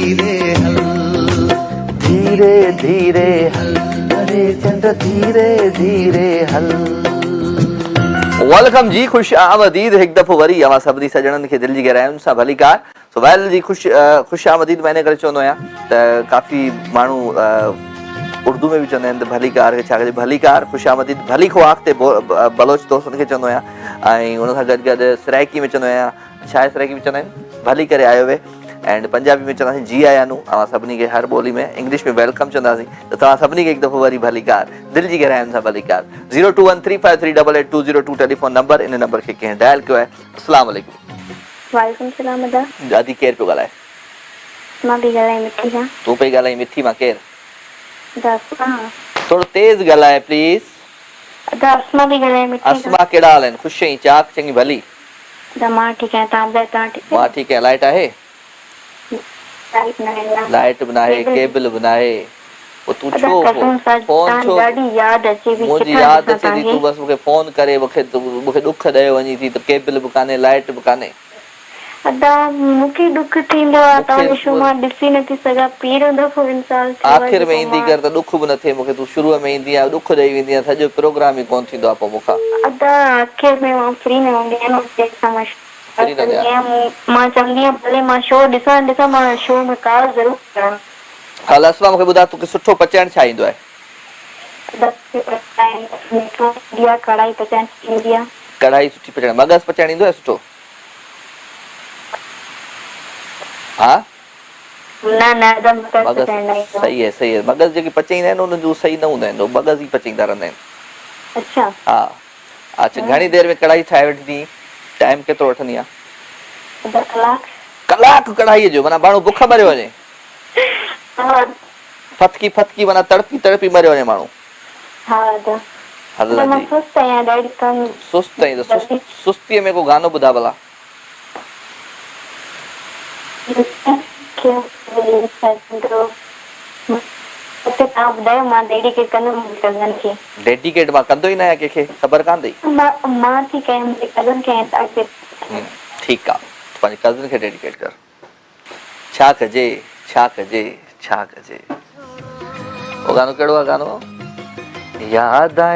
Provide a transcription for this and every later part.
धीरे हल, धीरे धीरे हल, अरे चंद धीरे धीरे हल। वेलकम जी, खुश आमदीद एक दफ़ो वरी अवां सभिनी सजणनि खे दिलि जी गहराइयुनि सां भलीकार। सो वेल जी खुश आमदीद मैंने करे चवंदो आहियां त काफ़ी माण्हू उर्दू में भी चवंदा आहिनि त भलीकार खे छा कजे, भलीकार खुश आमदीद, भली खो आख़िते बलोच दोस्त उनखे चवंदो आहियां। ऐं उन सां गॾु गॾु सराइकी में चवंदो आहियां, छा आहे सराइकी में चवंदा आहिनि, भली करे आयो वे। एंड पंजाबी में चवंदासीं जी आया नू, अवां सभिनी खे हर ॿोली में, इंग्लिश में वेलकम चवंदासीं। त तव्हां सभिनी खे हिकु दफ़ो वरी भलीकार, दिलि जी गहराइयुनि सां भलीकार। 02135388202 टेलीफोन नंबर, इन नंबर खे कंहिं डायल कयो आहे। अस्सलाम वालेकुम। वालेकुम सलाम अदा। दादी केरु पियो ॻाल्हाए? मां बि ॻाल्हायां मिठी खां। तूं पई ॻाल्हाई मिठी मां? केरु? अदा थोड़ो तेज ॻाल्हाए प्लीज। अदा अस्मा बि ॻाल्हायां मिठी खां। अस्मा कहिड़ा हाल आहिनि? ख़ुशि आहीं? चाक चङी भली? अदा मां ठीकु आहियां, तव्हां ॿुधायो तव्हां ठीकु मां ठीकु आहियां। लाइट आहे? लाइट बि नाहे, केबल बि नाहे। तूं छो फोन छो? ॾाढी यादि अचे थी। मुंहिंजी यादि अचे थी, तूं बसि मूंखे फोन करे मूंखे दुख ॾियो वञी थी त केबल बि कान्हे, लाइट बि कान्हे। अदा मूंखे दुख थींदो आहे तव्हांजो शो मां ॾिसी नथी सघां, पहिरियों दफ़ो इंसाल थियो आहे। आख़िर में ईंदी कर त दुख बि न थिए मूंखे, तूं शुरूअ में ईंदी आहे दुख ॾेई वेंदी आहे, सॼो प्रोग्राम ई कोन थींदो आहे पोइ मूंखां। अदा आख़िर में मां फ्री न हूंदी आहियां, मां चवंदी आहियां भले मां शो ॾिसां मां शो में कॉल ज़रूरु कयां। हल अस्मा मूंखे ॿुधाए, तोखे सुठो पचाइण छा ईंदो आहे? कढ़ाई पचाइण ईंदी आहे। कढ़ाई सुठी पचाइण, मगज़ पचाइण ईंदो आहे सुठो? हाँ मगज़ सही है, सही है। मगज़ जेके पचाईंदा आहिनि उन जो सही न हूंदा आहिनि, मगज़ ई पचाईंदा रहंदा आहिनि। अच्छा हा अच्छा। घणी देर में कढ़ाई ठाहे वठंदी? टाइम केतिरो वठंदी आहे? कलाक कढ़ाईअ जो? माना माण्हू बुख मरियो वञे, फतकी फतकी माना तड़पी तड़पी मरियो वञे माण्हू। सुस्त आहीं त सुस्तीअ में को गानो ॿुधा भला। डेडिकेट मां कंदो ई न आहियां कंहिंखे, ख़बर कान अथई? ठीकु आहे, पंहिंजे कज़न खे डेडिकेट कर। छा कजे छा कजे छा कजे। वो गानो कहिड़ो आहे गानो? याद आ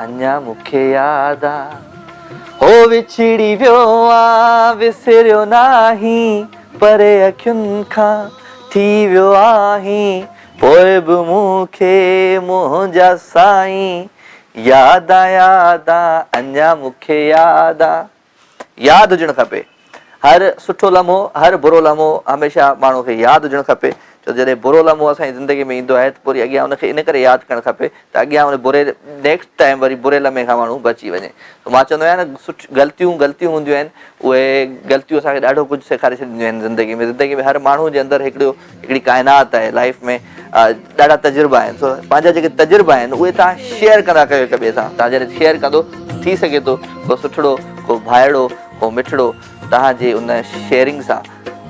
अञा मूंखे याद आ, हो विछड़ी वियो आ विसरियो नाही, परे अखियुनि खां थी वियो आहीं, पोइ बि मूंखे मुंहिंजा साईं, याद आ अञा मूंखे याद आ। यादि हुजणु खपे। हर सुठो लम्हो, हर बुरो लम्हो हमेशह माण्हू खे यादि हुजणु खपे। छो जॾहिं बुरो लम्हो असांजी ज़िंदगी में ईंदो आहे त पोइ अॻियां उनखे इन करे यादि करणु खपे त अॻियां उन बुरे नेक्स्ट टाइम वरी बुरे लम्हे खां माण्हू बची वञे। त मां चवंदो आहियां न, ग़लतियूं हूंदियूं आहिनि, उहे ग़लतियूं असांखे ॾाढो कुझु सेखारे छॾींदियूं आहिनि ज़िंदगी में। ज़िंदगी में हर माण्हू जे अंदरि हिकिड़ी काइनात आहे लाइफ में, ॾाढा तजुर्बा आहिनि। सो पंहिंजा जेके तजुर्बा आहिनि उहे तव्हां शेयर कंदा कयो हिक ॿिए सां। तव्हां जॾहिं शेयर कंदो थी सघे थो को सुठड़ो, को भाइड़ो, को मिठड़ो तव्हांजे उन शेयरिंग सां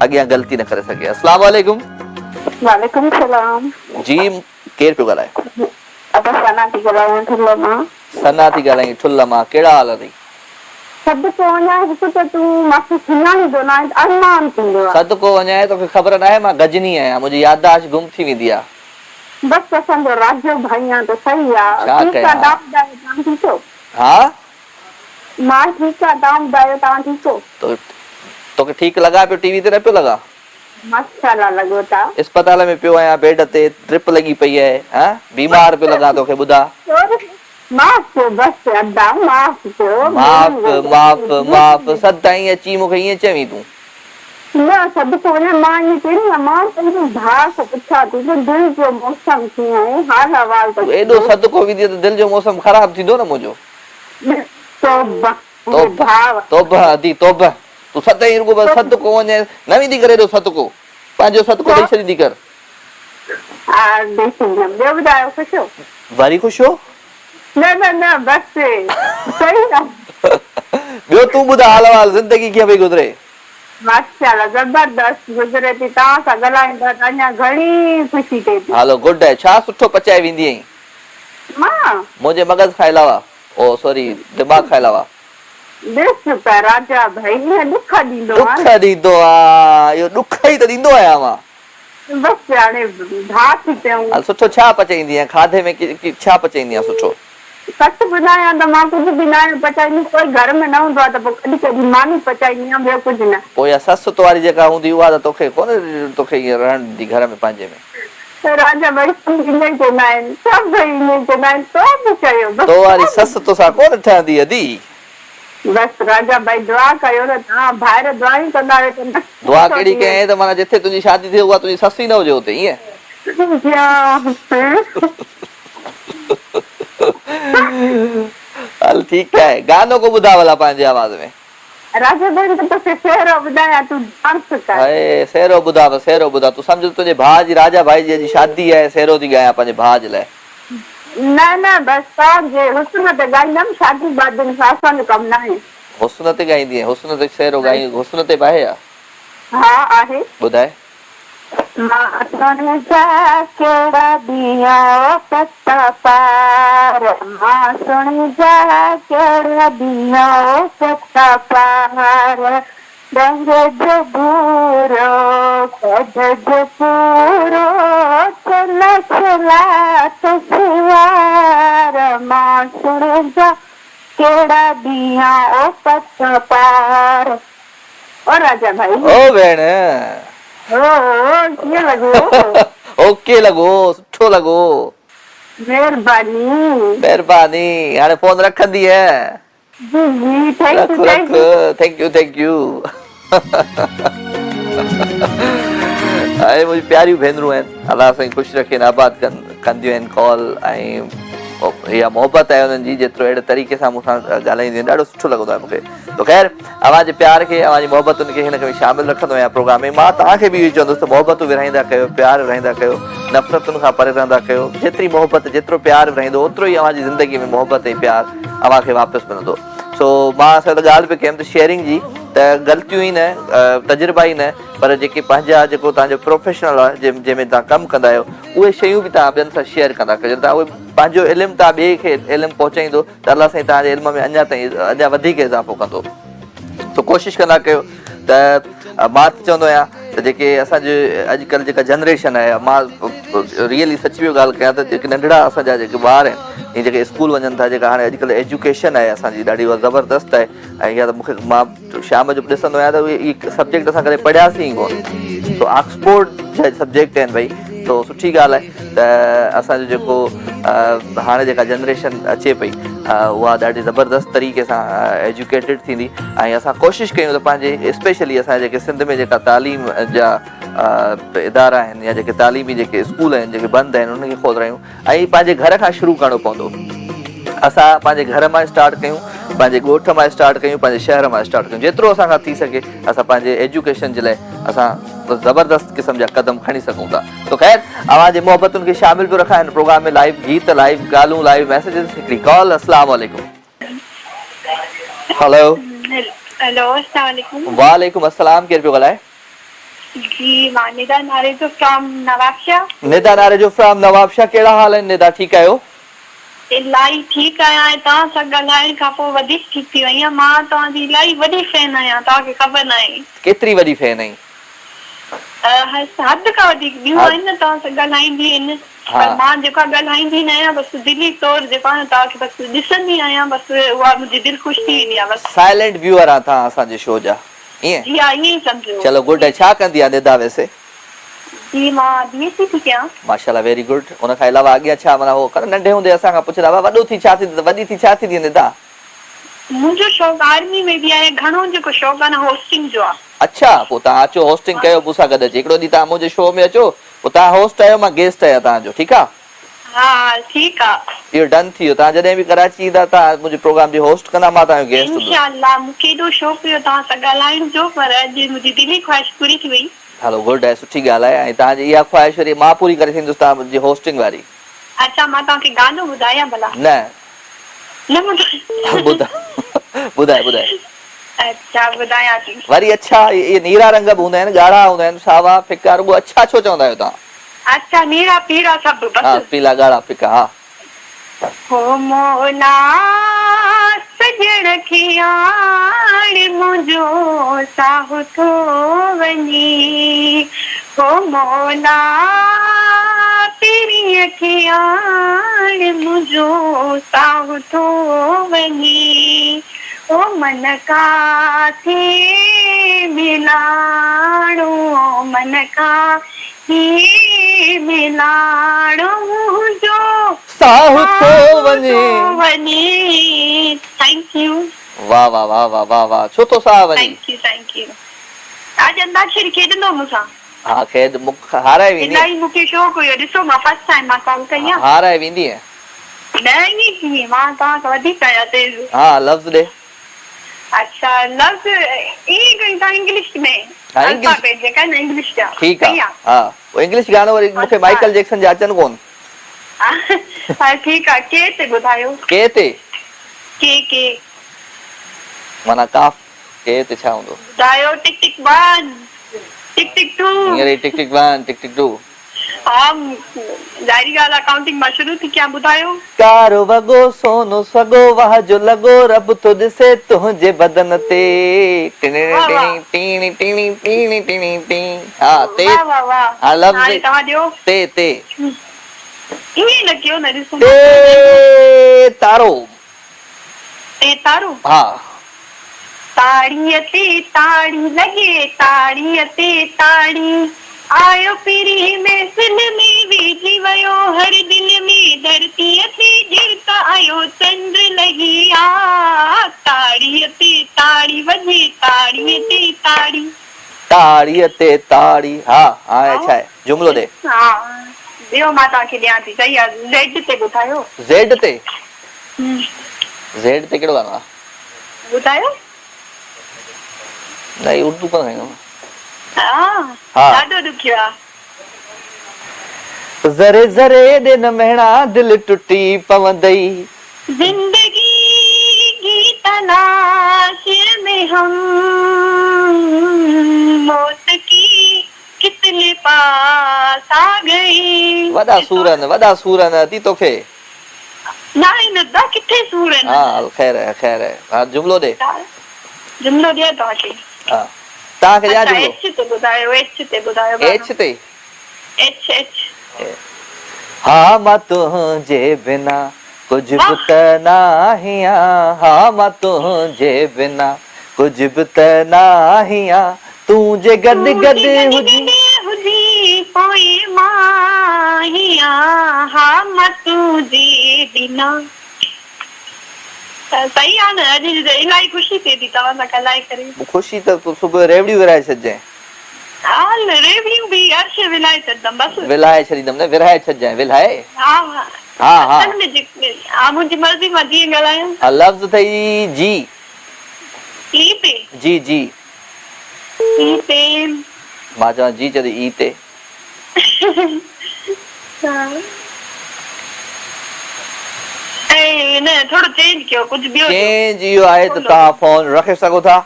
अॻियां ग़लती न करे सघे। अस्सलाम वालेकुम। वालेकुम सलाम जी, केरु पियो ॻाल्हाए? सना थी ॻाल्हायां ठुल्ल मां। सना थी ॻाल्हाई ठुल्ल मां, कहिड़ा हाल अथई? सदको वञाए त तूं मूंखे सुञाणींदो न आहे, अरमान थींदो आहे। सदको वञाए तोखे ख़बर न आहे मां गजनी आहियां, मुंहिंजी याददाश्त गुम थी वेंदी आहे। बस असांजो राजो भाई आहे त सही आहे। छा कयां? हा मां ठीकु आहे, तव्हां ॿुधायो तव्हां ठीकु हो? तोखे ठीकु लॻा पियो? टीवी ते न पियो लॻा? माशाअल्लाह लॻो था। अस्पताल में पियो आहियां, बेड ते ड्रिप लॻी पई आहे, हां बीमार पियो लॻा। तोखे ॿुधा माफ़ बस अदा माफ़ कयो। माफ़ माफ़ सदाईं अची मूंखे ईअं चवीं तूं? न सदको वञा, मां ईअं चवंदी आहियां, मां पंहिंजे भाउ खां पुछां थी त दिलि जो मौसम कीअं आहे, हाल अहिवाल। एॾो सदको वेंदी त दिलि जो मौसम ख़राब थींदो न मुंहिंजो। तौबा अदी तौबा, तूं सदाईं रुगो बस सदको वञे, न वेंदी कर एॾो सदको, पंहिंजो सदको ॾेई छॾींदी कर। ॿियो ॿुधायो, ख़ुशि हो? वरी ख़ुशि हो? न बस सही आहे। ॿियो तूं ॿुधा हाल अहिवाल, ज़िंदगी कीअं पई गुज़रे? माशाअल्लाह ज़बरदस्त गुज़रे थी। तव्हां सां ॻाल्हाईंदा त अञा घणी ख़ुशी थिए थी। हलो गुड आहे। छा सुठो पचाए वेंदी आहीं? मां मुंहिंजे मगज़ खाए लावा, ओ सॉरी दिमाग़ खाए लावा। ॾिस त राजा भाई ॾुख ॾींदो आहे। इहो ॾुख ई त ॾींदो आहियां मां। बसि हाणे भाउ थी पियूं। हल सुठो छा पचाईंदी आहे खाधे में छा पचाईंदी आहे सुठो? सच ॿुधायां त मां कुझु बि न पचाईंदी, कोई घर में न हूंदो आहे त पोइ कॾहिं कॾहिं मां ई पचाईंदी आहियां, ॿियो कुझु न। पोइ इहा ससु वारी जेका हूंदी उहा त तोखे कोन तोखे ईअं रहण ॾींदी घर में पंहिंजे में? राजा भाई ईअं ई चवंदा आहिनि, सभु ईअं ई चवंदा आहिनि, तो बि चयो तो वारी बसि। ससु तोसां कोन ठहंदी अदी? बसि राजा भाई दुआ कयो न, तव्हां ॿाहिरि दुआ ई कंदा आहियो त दुआ कहिड़ी कयईं त माना जिथे तुंहिंजी शादी थिए उहा तुंहिंजी ससु ई न हुजे हुते ईअं? हल ठीकु आहे, गानो को ॿुधा भला पंहिंजे आवाज़ में। राजा भाई त तोखे शेरो ॿुधायां, तूं डांस कर। हाय सेरो ॿुधा, सेरो ॿुधा। तूं सम्झ तुंहिंजे भाउ जी, राजा भाई जी शादी आहे, सेरो थी ॻायां पंहिंजे भाउ जे लाइ। न न बसि तव्हांजे हुस्न ते ॻाईंदमि, शादी वादियुनि सां असांजो कमु न आहे। हुस्न ते ॻाईंदी आहे? हुस्न ते सेरो ॻाई, हुस्न ते बि आहे छा? हा आहे। ॿुधाए। मां सुणी जा कहिड़ा ॾींहं पता पार, मां सुणी जा कहिड़ा ॾींहं पता पार, रंग जो भूरो कद जो पूरो चल चला तो सिवार, मां सुणी जा कहिड़ा ॾींहं पता पार। ओ राजा भाई। ओ भेण। कीअं लॻो? ओके लॻो, सुठो लॻो। महिरबानी। महिरबानी। हाणे फोन रखंदी है? जी जी थैंक रख यू रख, थैंक यू थैंक यू। हाणे मुंहिंजी प्यारियूं भेनरूं आहिनि, अलाह साईं ख़ुशि रखेनि, आबाद कंदियूं आहिनि कॉल, ऐं इहा मोहबत आहे हुननि जी, जेतिरो अहिड़े तरीक़े सां मूंसां ॻाल्हाईंदियूं आहिनि, ॾाढो सुठो लॻंदो आहे मूंखे। तो ख़ैर अव्हांजे प्यार खे, अव्हांजी मोहबतुनि खे हिन खे शामिल रखंदो आहियां प्रोग्राम में। मां तव्हांखे बि इहो चवंदुसि त मोहबतूं विरहाईंदा कयो, प्यार विरहाईंदा कयो, नफ़रतुनि खां परे रहंदा कयो। जेतिरी मोहबत, जेतिरो प्यार विरहाईंदो, ओतिरो ई अव्हांजी ज़िंदगी में मोहबत ऐं प्यार अव्हांखे वापसि मिलंदो। सो मां असां त ॻाल्हि बि कयमि त शेयरिंग जी, त ग़लतियूं ई न, तजुर्बा ई न, पर जेके पंहिंजा जेको तव्हांजो प्रोफेशनल आहे, जंहिंमें तव्हां कमु कंदा आहियो, उहे शयूं बि तव्हां ॿियनि सां शेयर कंदा कयो। तव्हां उहे पंहिंजो इल्मु तव्हां ॿिए खे इल्मु पहुचाईंदो त अलाह साईं तव्हांजे इल्म में अञा वधीक इज़ाफ़ो कंदो। तो कोशिशि कंदा कयो। त मां त चवंदो आहियां त जेके असांजे अॼुकल्ह जेका जनरेशन आहे, मां रियली सची में ॻाल्हि कयां त जेके नंढड़ा असांजा जेके ॿार आहिनि, इहे जेके स्कूल वञनि था, जेका हाणे अॼुकल्ह एजुकेशन आहे असांजी ॾाढी ज़बरदस्त आहे। ऐं इहा त मूंखे, मां शाम जो ॾिसंदो आहियां त इहे सब्जेक्ट असां कॾहिं पढ़ियासीं ई कोन। तो ऑक्सफोर्ड जा सब्जेक्ट आहिनि भई, तो सुठी ॻाल्हि आहे त असांजो जेको हाणे जेका जनरेशन अचे पई, उहा ॾाढी ज़बरदस्त तरीक़े सां एजुकेटेड थींदी। ऐं असां कोशिशि कयूं त पंहिंजे स्पेशली असांजे जेके सिंध में जेका तालीम जा इदारा आहिनि, या जेके तालीमी जेके स्कूल आहिनि जेके बंदि आहिनि, उनखे खोलायूं। ऐं पंहिंजे घर खां शुरू करिणो पवंदो। असां पंहिंजे घर मां स्टार्ट कयूं, पंहिंजे ॻोठ मां स्टार्ट कयूं, पंहिंजे शहर मां स्टार्ट कयूं। जेतिरो असांखां थी सघे असां पंहिंजे एजुकेशन जे लाइ असां ज़बरदस्त क़िस्म जा क़दम खणी सघूं था। तो ख़ैर अव्हांजे मोहबतुनि खे शामिल पियो रखां हिन प्रोग्राम में। लाइव गीत, लाइव ॻाल्हियूं, लाइव मैसेजिस। हिकिड़ी कॉल। अस्सलाम वालेकुम। हेलो हेलो, अस्सलाम वालेकुम। वालेकुम अस्सलाम। केरु पियो ॻाल्हाए? जी मां निदा नारेजो फ्रॉम नवाबशाह। निदा नारेजो फ्रॉम नवाबशाह। कहिड़ा हाल आहिनि निदा? ठीकु आहियो? इलाही ठीकु आहियां। तव्हां सां ॻाल्हाइण खां पोइ वधीक ठीक थी वई आहियां। मां तव्हांजी इलाही वॾी फैन आहियां, तव्हांखे ख़बर न आहे। केतिरी वॾी फैन आहीं? हद खां वधीक। ॿियूं आहिनि न तव्हां सां ॻाल्हाईंदी आहिनि, पर मां जेका ॻाल्हाईंदी न आहियां, बसि दिली तौर जेको आहे तव्हांखे बसि ॾिसंदी आहियां, बसि उहा मुंहिंजी दिलि ख़ुशि थी वेंदी आहे बसि। साइलेंट व्यूअर आहे तव्हां असांजे शो जा, ईअं? जी हा, ईअं ई सम्झो। चलो गुड आहे। छा कंदी आहे निदा वैसे? जी मां बीएससी थी कयां। माशाल्लाह, वेरी गुड। उन खां अलावा अॻियां छा, माना हो नंढे हूंदे असांखां पुछंदा हुआ वॾो थी छा थींदी, वॾी थी छा थींदी निदा? मुंहिंजो शौक़ु आर्मी में बि आहे। घणो जेको शौक़ु आहे न होस्टिंग जो आहे। अच्छा, पोइ तव्हां अचो होस्टिंग कयो मूंसां गॾु अची। हिकिड़ो ॾींहुं तव्हां मुंहिंजे शो में अचो, पोइ तव्हां होस्ट आहियो, मां गेस्ट आहियां तव्हांजो। ठीकु आहे? हा ठीकु आहे। इहो डन थी वियो। तव्हां जॾहिं बि कराची ईंदा, तव्हां मुंहिंजे प्रोग्राम जी होस्ट कंदा, मां तव्हांजो गेस्ट हूंदुसि। इंशाअल्लाह। मूंखे एॾो शौक़ु हुयो तव्हां सां ॻाल्हाइण जो, पर अॼु मुंहिंजी दिली ख़्वाहिश पूरी थी वई। हलो गुड आहे, सुठी ॻाल्हि आहे। ऐं तव्हांजी इहा ख़्वाहिश वरी मां पूरी करे थींदुसि, तव्हां मुंहिंजी होस्टिंग वारी। अच्छा, मां तव्हांखे गानो ॿुधायां भला? न ॿुधायां? ॿुधाए ॿुधाए। अच्छा ॿुधायां थी। वरी अच्छा, इहे नीरा रंग बि हूंदा आहिनि, ॻाढ़ा हूंदा आहिनि, सावा फिका, रुॻो अच्छा छो चवंदा आहियो तव्हां? अच्छा, नीरा पीला सभु हा, बसि। पीला ॻाढ़ा फिका। हा। हो मोना सजण खियाण मुंहिंजो साहु थो वञी, ओ मौला तेरी अखियां मुझो साहु थो वञे, ओ मन का थे मिलाणो, मन का थे मिलाणो मुझो साहु थो वञे। Thank U. वाह वाह वाह वाह वाह वाह, छो थो साहु वञे? Thank U. आज अंताक्षरी खेॾंदो मूंसां? हा खेद हाराए वेंदी। इलाही मूंखे शौक़ु हुयो, ॾिसो मां फर्स्ट टाइम मां कॉल कई आहे। हाराए वेंदी है। न ईअं कीअं, मां तव्हां खां वधीक आहियां तेज़। हाँ लफ्ज़ दे। अच्छा लफ्ज़ ईअं कयूं था इंग्लिश में? हाँ इंग्लिश। अल्फाबेट जेका आहे न इंग्लिश जा। ठीक है। हाँ वो इंग्लिश गानो वरी मूंखे माइकल जैक्सन जा अचनि कोन। हा ठीक आहे, के ते ॿुधायो? के ते? के माना काफ के ते छा हूंदो? ॿुधायो। टिक टिक 1 टिक टिक 2 हींअर टिक टिक 1 टिक टिक 2। हा ज़ाहिरी ॻाल्हि आहे, काउंटिंग मां शुरू थी कयां, ॿुधायो। कारो वॻो सोनो सॻो वाह जो लॻो, रब तो ॾिसे तुंहिंजे बदन ते। टिणी टिणी टिणी टिणी टिणी टी। हा ते। वाह वाह वाह। हाँ लफ्ज़ हाणे तव्हां ॾियो। ते ईअं न कयो न, ॾिसो ते तारो। ते तारो। हा ताड़ीअ ते ताड़ी लॻे, ताड़ीअ ते ताड़ी आयो पीरी में में वेझी वियो हर दिल में, धरतीअ ते गिरत आयो चंड लही आ, ताड़ीअ ते ताड़ी वॼे, ताड़ीअ ते ताड़ी। ताड़ीअ ते ताड़ी। हा हाणे छा आहे जुमिलो दे। हा ॿियो मां तव्हांखे ॾियां थी, सही आहे। ज़ेड ते ॿुधायो। ज़ेड ते? ज़ेड ते कहिड़ो गानो आहे? ॿुधायो। नहीं उर्दू पर है ना। हाँ ॾाढो ॾुखियो आहे। ज़रे ज़रे दिन महणा दिल टुटी पवंदई, जिंदगी की तलाश में हम मौत की कितने पास आ गए। वॾा सूरन थी तोखे। न दा किथे सूरन। हाँ खैर है। हाँ जुमिलो दे। जुमिलो ॾियो तव्हांखे। हाँ तव्हांखे ॾियां जुमिलो। एच ते ॿुधायो। एच ते। एच हाँ मां तुंहिंजे बिना कुछ बि त नाहियां, हाँ मां तुंहिंजे बिना कुछ बि त नाहियां, तूं जे गॾु गॾु हुजी पोइ माहियां, हाँ मां तुंहिंजे बिना। सही आहे न। अॼु इलाही ख़ुशी थिए थी तव्हां सां ॻाल्हाए करे। ख़ुशी त सुबुह रेवड़ियूं विराए छॾिजांइ। हा रेवड़ियूं बि अर्श विलाए छॾंदमि बसि। विलाए छॾींदमि न, विराए छॾिजांइ। विलाए। हा मुंहिंजी मर्ज़ी मां जीअं ॻाल्हायां। लफ़्ज़ अथई जी। ई ते? जी ई ते। मां चवां जी चयो ई ते। न थोड़ो चेंज कयो, कुछ ॿियो चेंज इहो आहे त तव्हां फोन रखे सघो था।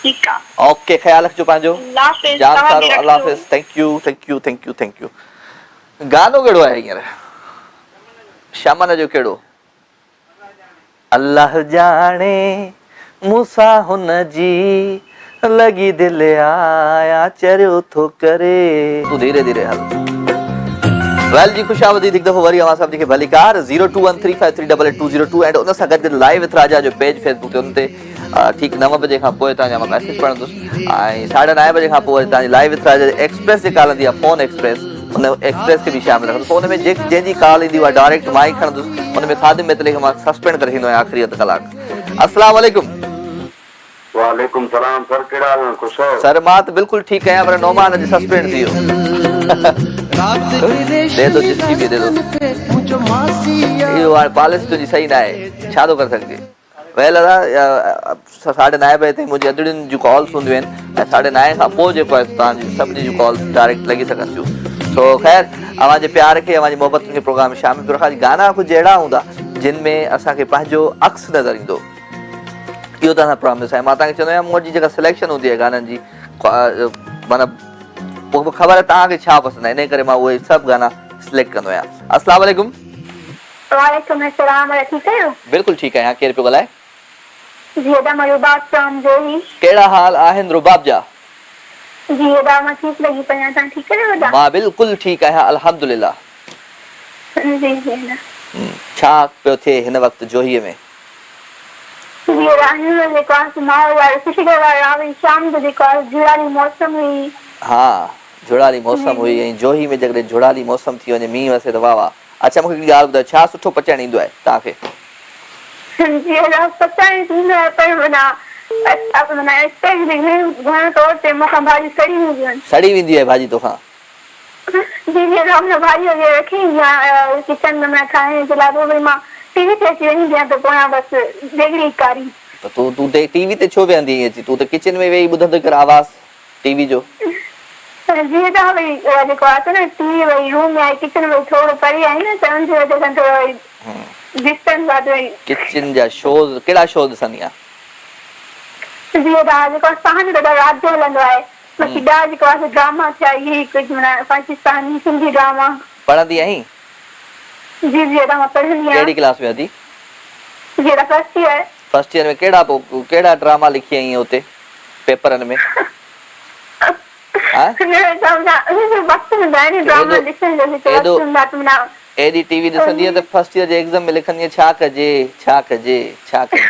ठीकु आहे। ओके ख़्याल रखिजो पंहिंजो। जाम सारो अल्लाह हाफ़िज़। Thank U. गानो कहिड़ो आहे हींअर शामन जो? कहिड़ो? अल्लाह जाने मूंसां हुन जी लॻी दिलि आया चरियो थो करे। तूं धीरे धीरे हल। वेल जी ख़ुशि आमदीद हिकु दफ़ो वरी अवां सभिनी खे भलीकार 0213538802 एंड उन सां गॾु लाइव विथ राजा जो पेज फेसबुक ते उन ते ठीकु 9 बजे खां पोइ तव्हांजा मां मैसेज पढ़ंदुसि ऐं 9:30 बजे खां पोइ तव्हांजी लाइव विथ राजा एक्सप्रेस जेका हलंदी आहे फ़ोन एक्सप्रेस, उन एक्सप्रेस खे बि शामिल रखंदुसि। उन में जंहिंजी कॉल ईंदी आहे डायरेक्ट मां ई खणंदुसि। उन में ख़ादिम मितले खे मां सस्पेंड करे ईंदो आहियां आख़िरी अधु कलाक। अस्सलाम वालेकुम। वालेकुम सलाम सर, कहिड़ा हाल आहिनि? ख़ुशि आहियो? सर मां त बिल्कुलु ठीकु आहियां, पर नौमान अॼु सस्पेंड थी वियो। दे दो जिसकी भी दे दो। इहो हाणे पॉलिसी तुंहिंजी सही न आहे, छा थो करे सघिजे। वेल 9:30 बजे ताईं मुंहिंजी अदड़ियुनि जूं कॉल्स हूंदियूं आहिनि ऐं 9:30 खां पोइ जेको आहे तव्हांजी सभिनी जूं कॉल्स डायरेक्ट लॻी सघनि थियूं। सो ख़ैर अव्हांजे प्यार खे, अव्हांजी मोहबत खे प्रोग्राम में शामिल कयो। गाना कुझु अहिड़ा हूंदा जिन में असांखे पंहिंजो अक्स नज़र ईंदो, इहो तव्हां प्रॉमिस आहे। मां तव्हांखे चवंदो आहियां मुंहिंजी जेका सिलेक्शन हूंदी आहे गाननि जी, माना मूंखे ख़बर आहे तव्हांखे छा पसंदि आहे, इन करे मां उहे सभु गाना सिलेक्ट कंदो आहियां। अस्सलाम वालेकुम। वालेकुम अस्सलाम। ठीकु आहियो? बिल्कुलु ठीकु आहियां। केरु पियो ॻाल्हाए? रुबाब शाम जो ही। कहिड़ा हाल आहिनि रुबाब जा? जी हेॾा मां ठीकु लॻी पई आहियां, तव्हां ठीकु आहियो हेॾा? मां बिल्कुलु ठीकु आहियां अल्हम्दुलिल्लाह। जी जी हेॾा छा पियो थिए हिन वक़्तु जोहीअ में? जी हेॾा हींअर जेको आहे माहौल आहे ख़ुशी वारो आहे, शाम जो जेको आहे जुड़ाली मौसम हुई। हा जुड़ाली मौसम हुई ऐं जोही में जेकॾहिं जुड़ाली मौसम थी वञे मींहुं वसे त वाह वाह। अच्छा मूंखे हिकिड़ी ॻाल्हि ॿुधायो, छा सुठो पचाइण ईंदो आहे तव्हांखे? जी हेॾा पचाइण थींदो आहे पर माना स्टेज ते घणे तौर ते मूंखां भाॼी सड़ी वेंदियूं आहिनि। सड़ी वेंदी आहे भाॼी तोखां? जी हेॾा हुन भाॼी वग़ैरह रखी ईंदी आहियां किचन में मां ठाहिण जे लाइ, पोइ वरी मां टीवी ते अची वेंदी आहियां त पोयां बसि देगिड़ी कारी। त तूं टीवी ते छो वेहंदी आहीं अची? तूं त किचन में वेही ॿुधंदो कर आवाज़ टीवी जो। जी हेॾा वरी जेको आहे न टीवी वरी रूम में आहे, किचन में थोरो परे आहे न, त हुनजी वजह सां थोरो डिस्टेंस आहे वरी। किचन जा शोज़ कहिड़ा शो ॾिसंदी आहे? जी हेॾा जेको आहे साहन ॾाढा राति जो हलंदो आहे, बाक़ी ॿिया जेको आहे ड्रामा थिया इहे कुझु माना पाकिस्तानी सिंधी ड्रामा। पढ़ंदी आहीं? जी जी हेॾा मां पढ़ंदी आहियां। कहिड़ी क्लास में हूंदी? जी हेॾा फर्स्ट ईयर। फर्स्ट ईयर में कहिड़ा ड्रामा लिखी आई हुते पेपरनि में? एॾी टीवी ॾिसंदी आहे त फर्स्ट ईयर जे एग्ज़ाम में लिखंदी आहे छा कजे छा कजे छा कजे।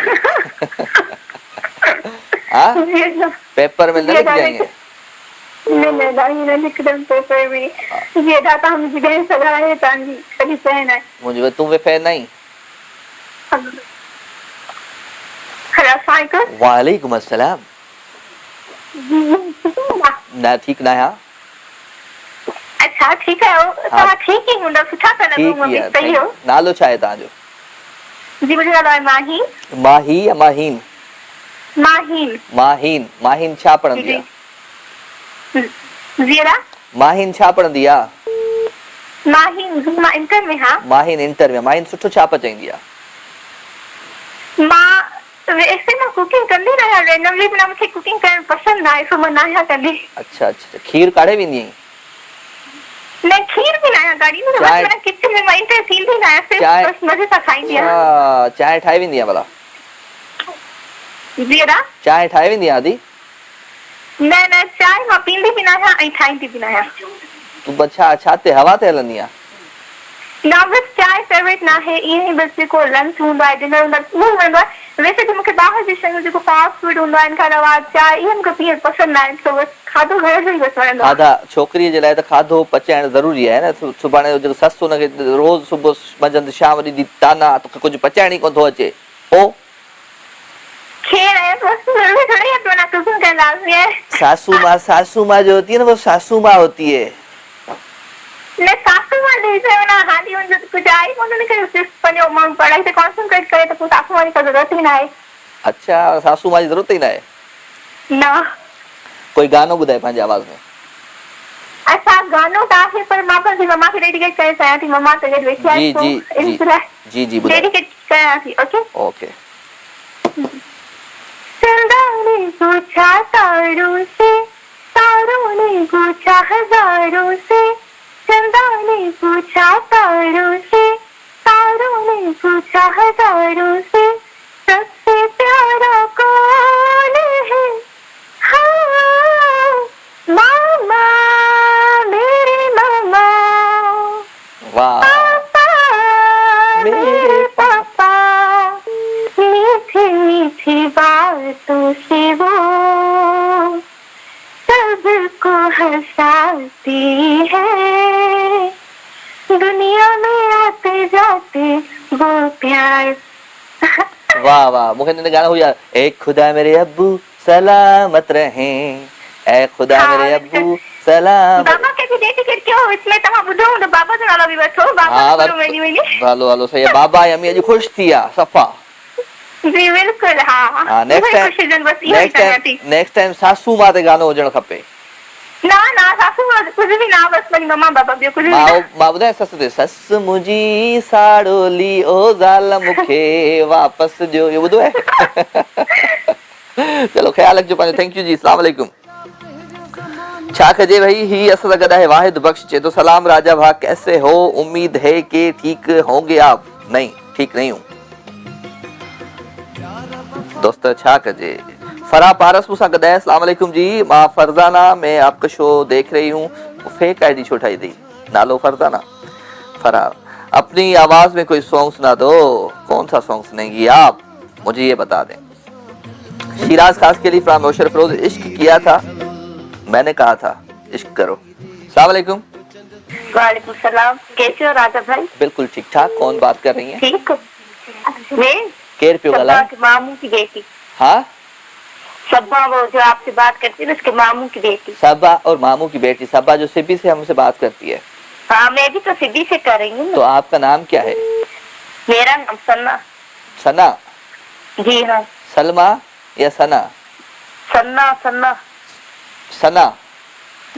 पेपर में न लिख जाएंगे? मुझे तू फैन नहीं? वालेकुम अस्सलाम। ना ठीक ना है? अच्छा ठीक है, तव्हां ठीक ही हूंदा, सुठा था लॻो मूंखे, सही हो। नालो छा आहे तव्हांजो? जी मुंहिंजो नालो आहे माही। माही या माहीन? माहीन। माहीन। माहीन छा पढ़ंदी आहे? जीरा माहीन छा पढ़ंदी आहे? माहीन मां इंटर में हां। माहीन इंटर में। माहीन सुठो छा पचाईंदी आहे? मां वैसे मां कुकिंग कंदी रहिया रैंडमली, पर मूंखे कुकिंग करणु पसंदि आहे, सो मां न आहियां कंदी। अच्छा अच्छा, खीर काढ़े वेंदी आहीं? न खीर बि न आहियां काढ़ी, बस किचन में मां इंटर थींदी न आहियां, सिर्फ़ु बस मज़े सां खाईंदी आहियां। चांहि ठाहे वेंदी आहे भला? जीरा चांहि ठाहे वेंदी आहे आदि? न न चांहि मां पींदी बि न आहियां ऐं ठाहींदी बि न आहियां। तूं छा ते हवा ते हलंदी आहे? न बस चांहि फेवरेट न आहे, ईअं ई बस जेको लंच हूंदो आहे डिनर हूंदो आहे उहो वणंदो आहे। वैसे त मूंखे ॿाहिरि जी शयूं जेको फास्ट फूड हूंदो आहे हिन खां अलावा चांहि इहे मूंखे पीअण पसंदि न आहे, सो बस खाधो घर जो ई बस वणंदो आहे। खाधा छोकिरीअ जे लाइ त खाधो पचाइण ज़रूरी आहे न। सुभाणे जेको ससु हुनखे रोज़ सुबुह मंझंदि शाम ॾींदी ताना, तोखे कुझु पचाइण ई कोन थो अचे, पोइ सासू माँ जो होती है ना, वो सासू माँ होती है। सासू माँ हाली कुछ आई पंहिंजो माण्हू पढ़ाई ते कॉन्सेंट्रेट करे त पोइ सासू माँ जी ज़रूरत ई न आहे। अच्छा सासू माँ जी ज़रूरत ई न आहे? न। कोई गानो ॿुधाए पंहिंजे आवाज़ में। अच्छा गानो त आहे, पर मां पंहिंजी मम्मा खे डेडिकेट करे चाहियां थी। मम्मा त गॾु वेठी आहे, जी जी डेडिकेट कयां थी। Okay okay. चंदा ने पूछा तारों से, तारों ने पूछा हजारों से, चंदा ने पूछा तारों से, तारों ने पूछा हजारों से, सबसे प्यारा कौन है? हाँ मामा, मेरे मामा। वाह। पापा मेरे पापा, मीठी मीठी बातों से वो सबको हंसाती है, दुनिया में आते जाते वो प्यार। वाह वाह, मुझे ने गाना हो यार, एक खुदा मेरे अब्बू सलामत रहें, ए खुदा मेरे अब्बू सलाम। बाबा के भी डेडिकेट क्यों, इसमें तमाम बुद्धो तो बाबा जो नाला भी बैठो, बाबा करो मेरी भालो भालो सही है। बाबा या अम्मी अॼु ख़ुश थी आ सफ़ा? जी बिल्कुल। हां नेक्स्ट टाइम सासू मां ते गानो हुजणु खपे। ना ना सासू मां कुछ भी ना, बस पंहिंजी मम्मा बाबा ॿियो कुछ भी ना। मां ॿुधायां ससु ते, ससु मुंहिंजी साड़ोली ओ ज़ाल मूंखे वापसि ॾियो, इहो ॿुधो आहे? चलो ख्याल रखिजो पंहिंजो। थैंक यू जी, अस्सलाम वालेकुम। छा कजे भाई, ही असल गदा है वाहिद बख्श चे तो सलाम राजा भाग, कैसे हो? उम्मीद है कि ठीक होंगे आप। नहीं ठीक नहीं हूँ दोस्त, छा कजे, फरा पारस मूसा गदाय अस्सलाम वालेकुम जी। मां फरजाना मैं आपका शो देख रही हूँ। फेक आईडी छो उठाई दी नालो फरजाना। फरा अपनी आवाज में कोई सॉन्ग सुना दो। कौन सा सॉन्ग सुनेंगी आप, मुझे ये बता दें। शिराज खास के लिए फ्राम मोशर फरोज। इश्क किया था मैंने कहा था इश्क करो। अस्सलाम वालेकुम। वालेकुम सलाम। कैसे हो राजा भाई? बिल्कुल ठीक ठाक। कौन बात कर रही हैं? ठीक। मैं केर पे वाला सब्बा के मामू की बेटी। हाँ सब्बा, वो जो आपसे बात करती है ना, उसके मामू की बेटी। सबा और मामू की बेटी। सबा जो सिबी से हमसे बात करती है। हाँ, मैं भी तो सिद्धि से कर रही हूँ तो ना। आपका नाम क्या है? मेरा नाम सन्ना। सना? जी हाँ, सलमा या सना? सन्ना सन्ना। सना।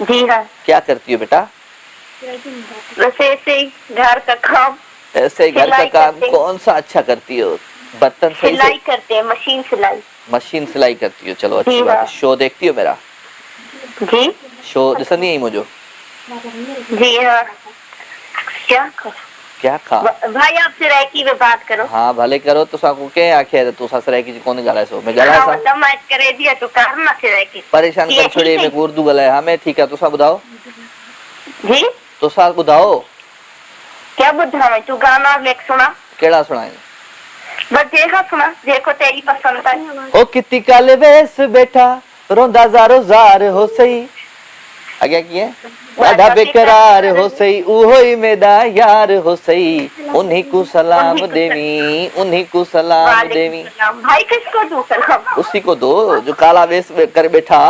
जी हाँ, क्या करती हो बेटा? वैसे ऐसे ही घर का काम। ऐसे ही घर का सिलाई काम। करते हैं। कौन सा अच्छा करती हो? बर्तन सही सिलाई से? करते हैं, मशीन सिलाई। मशीन सिलाई करती हो, चलो अच्छी जी बात है। हाँ। शो देखती हो मेरा? जी शो दिसन नहीं आई मुझे। जी हाँ। क्या क्या खा? भाई, आपसे रैकी में बात करो। हाँ भले करो। तो साकू के आखे तो ससुराल की कौन गलाए सो मैं गलाए सा दमाद करे दिया तो करना से रैकी। परेशान कर छोड़े। मैं उर्दू गलाए। हाँ मैं ठीक है। तो सा बुधाओ। जी तो सा बुधाओ क्या बुद्धा तू गाना लेख सुना। केड़ा सुनाए? बस देखा सुना, देखो तेरी पसंद है। ओ कितनी काले वेस बैठा रोंदा जारो जार हो सही। आगे किए ढाबा बेकरार हो सही। उहो ही मेरा यार हो सही। उन्हीं को सलाम देवी, उन्हीं को सलाम देवी। भाई किसको दूं सलाम? उसी को दो जो काला वेश कर बैठा।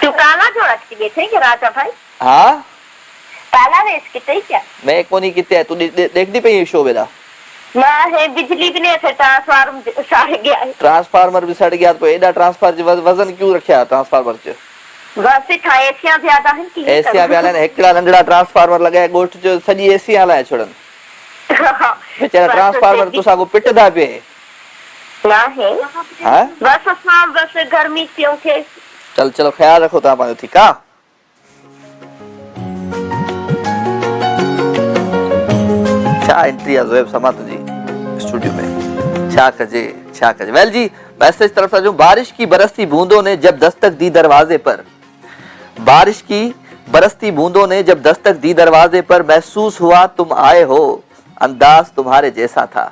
तू काला जो रख के बैठे क्या राजा भाई? हाँ काला वेश कितने क्या? मैं कोनी किते तू देखती पई शो मेरा? ना है, बिजली भी नहीं थे, ट्रांसफार्मर सड़ गया है। ट्रांसफार्मर भी सड़ गया तो एडा ट्रांसफार्मर वजन क्यों रखा ट्रांसफार्मर च? बस था एशिया ज्यादा है कि एशिया वाला ने एकड़ा नंढड़ा ट्रांसफार्मर लगाया गोठ जो सजी एसी वाला है छोड़न। बेचारा ट्रांसफार्मर तो सागो पिटदा पे ना है। हां बस हाँ, बस गर्मी क्यों थे। चल चलो ख्याल रखो ता पायो ठीक है। छा एंट्री अजब समात जी स्टूडियो में छा कजे वेल जी। मैसेज तरफ से जो बारिश की बरसती बूंदों ने जब दस्तक दी दरवाजे पर, बारिश की बरसती बूंदों ने जब दस्तक दी दरवाजे पर, महसूस हुआ तुम आए हो, अंदाज तुम्हारे जैसा था।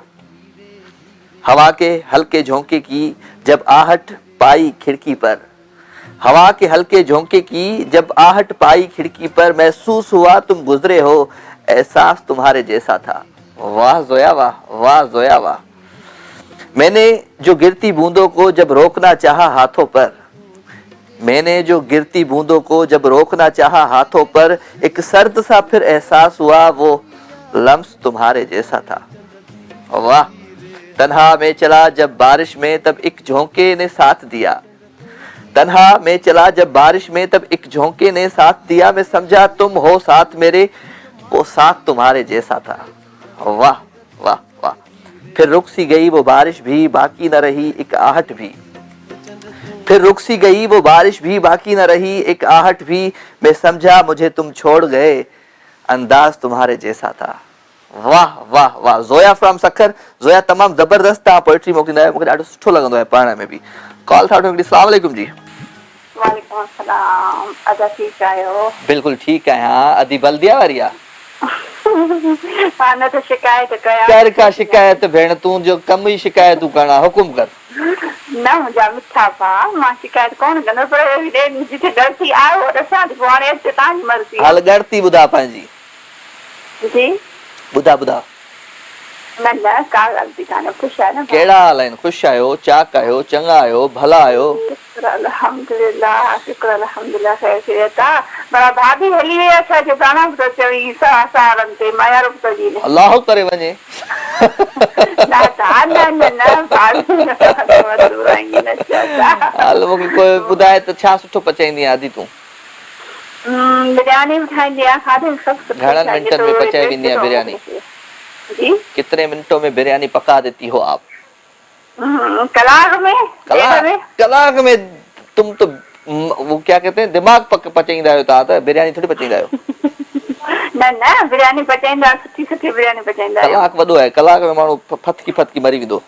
हवा के हल्के झोंके की जब आहट पाई खिड़की पर, हवा के हल्के झोंके की जब आहट पाई खिड़की पर, महसूस हुआ तुम गुजरे हो, एहसास तुम्हारे जैसा था। वाह जोया वाह, वाह जोया वाह। मैंने जो गिरती बूंदों को जब रोकना चाहा हाथों पर, मैंने जो गिरती बूंदों को जब रोकना चाहा हाथों पर, एक सर्द सा फिर एहसास हुआ वो लम्स तुम्हारे जैसा था। वाह। तन्हा में चला जब बारिश में तब एक झोंके ने साथ दिया, तन्हा में चला जब बारिश में तब एक झोंके ने साथ दिया, मैं समझा तुम हो साथ मेरे, वो साथ तुम्हारे जैसा था। वाह वाह वाह। फिर रुक सी गई वो बारिश भी, बाकी न रही एक आहट भी, फिर रुक सी गई वो बारिश भी, बाकी न रही एक आहट भी, मैं समझा मुझे तुम छोड़ गए, अंदाज तुम्हारे जैसा था। वाह वाह वाह। जोया फ्रॉम सखर। जोया तमाम जबरदस्त था पोएट्री मोकिलिंदा आहियो, मूंखे ॾाढो सुठो लॻंदो आहे पढ़ण में भी। कॉल था वठो। अस्सलाम वालेकुम जी। वालेकुम अस्सलाम। अदा ठीक आयो? बिल्कुल ठीक है। हाँ अदी बल्दिया वारी आहे। हाँ न तो शिकायत कया कर का शिकायत भेण, तू जो कम ही शिकायतूं करणा, हुकुम कर। न मुंहिंजा मिठा पा, मां शिकायत कोन कंदो, पर जिथे गलती आयो असां पोइ हाणे अचे तव्हांजी मर्ज़ी। हल गणती ॿुधा पंहिंजी। जी ॿुधा ॿुधा। न न का गलती कान्हे, ख़ुशि आहे न? कहिड़ा हाल आहिनि? ख़ुशि आहियो, चाक आहियो, चङा आहियो, भला आहियो? शुक्र अल्हम्दुलिल्लाह, शुक्र अल्हम्दुलिल्लाह, ख़ैर ख़ैरियत आहे। पर भाभी हली वई असांखे प्राणा बि थो चई सारनि ते मायारो बि थो ॾिए। अलाह करे वञे। न न न न भाभी न चवंदा। हल मूंखे कोई ॿुधाए त छा सुठो पचाईंदी आहे अदी तूं? बिरयानी बि ठाहींदी आहे, खाधो सभु सुठो। घणनि मिंटनि में पचाए वेंदी आहे बिरयानी? जी कितने मिनटों में बिरयानी पका देती हो आप? कलाक में। कलाक में तुम तो वो क्या कहते हैं दिमाग पचाईंदा आहियो तव्हां, त बिरयानी थोड़ी पचाईंदा आहियो। न न बिरयानी पचाईंदा, सुठी सुठी बिरयानी पचाईंदा। कलाक वॾो आहे, कलाक में माण्हू फतकी फतकी मरी वेंदो।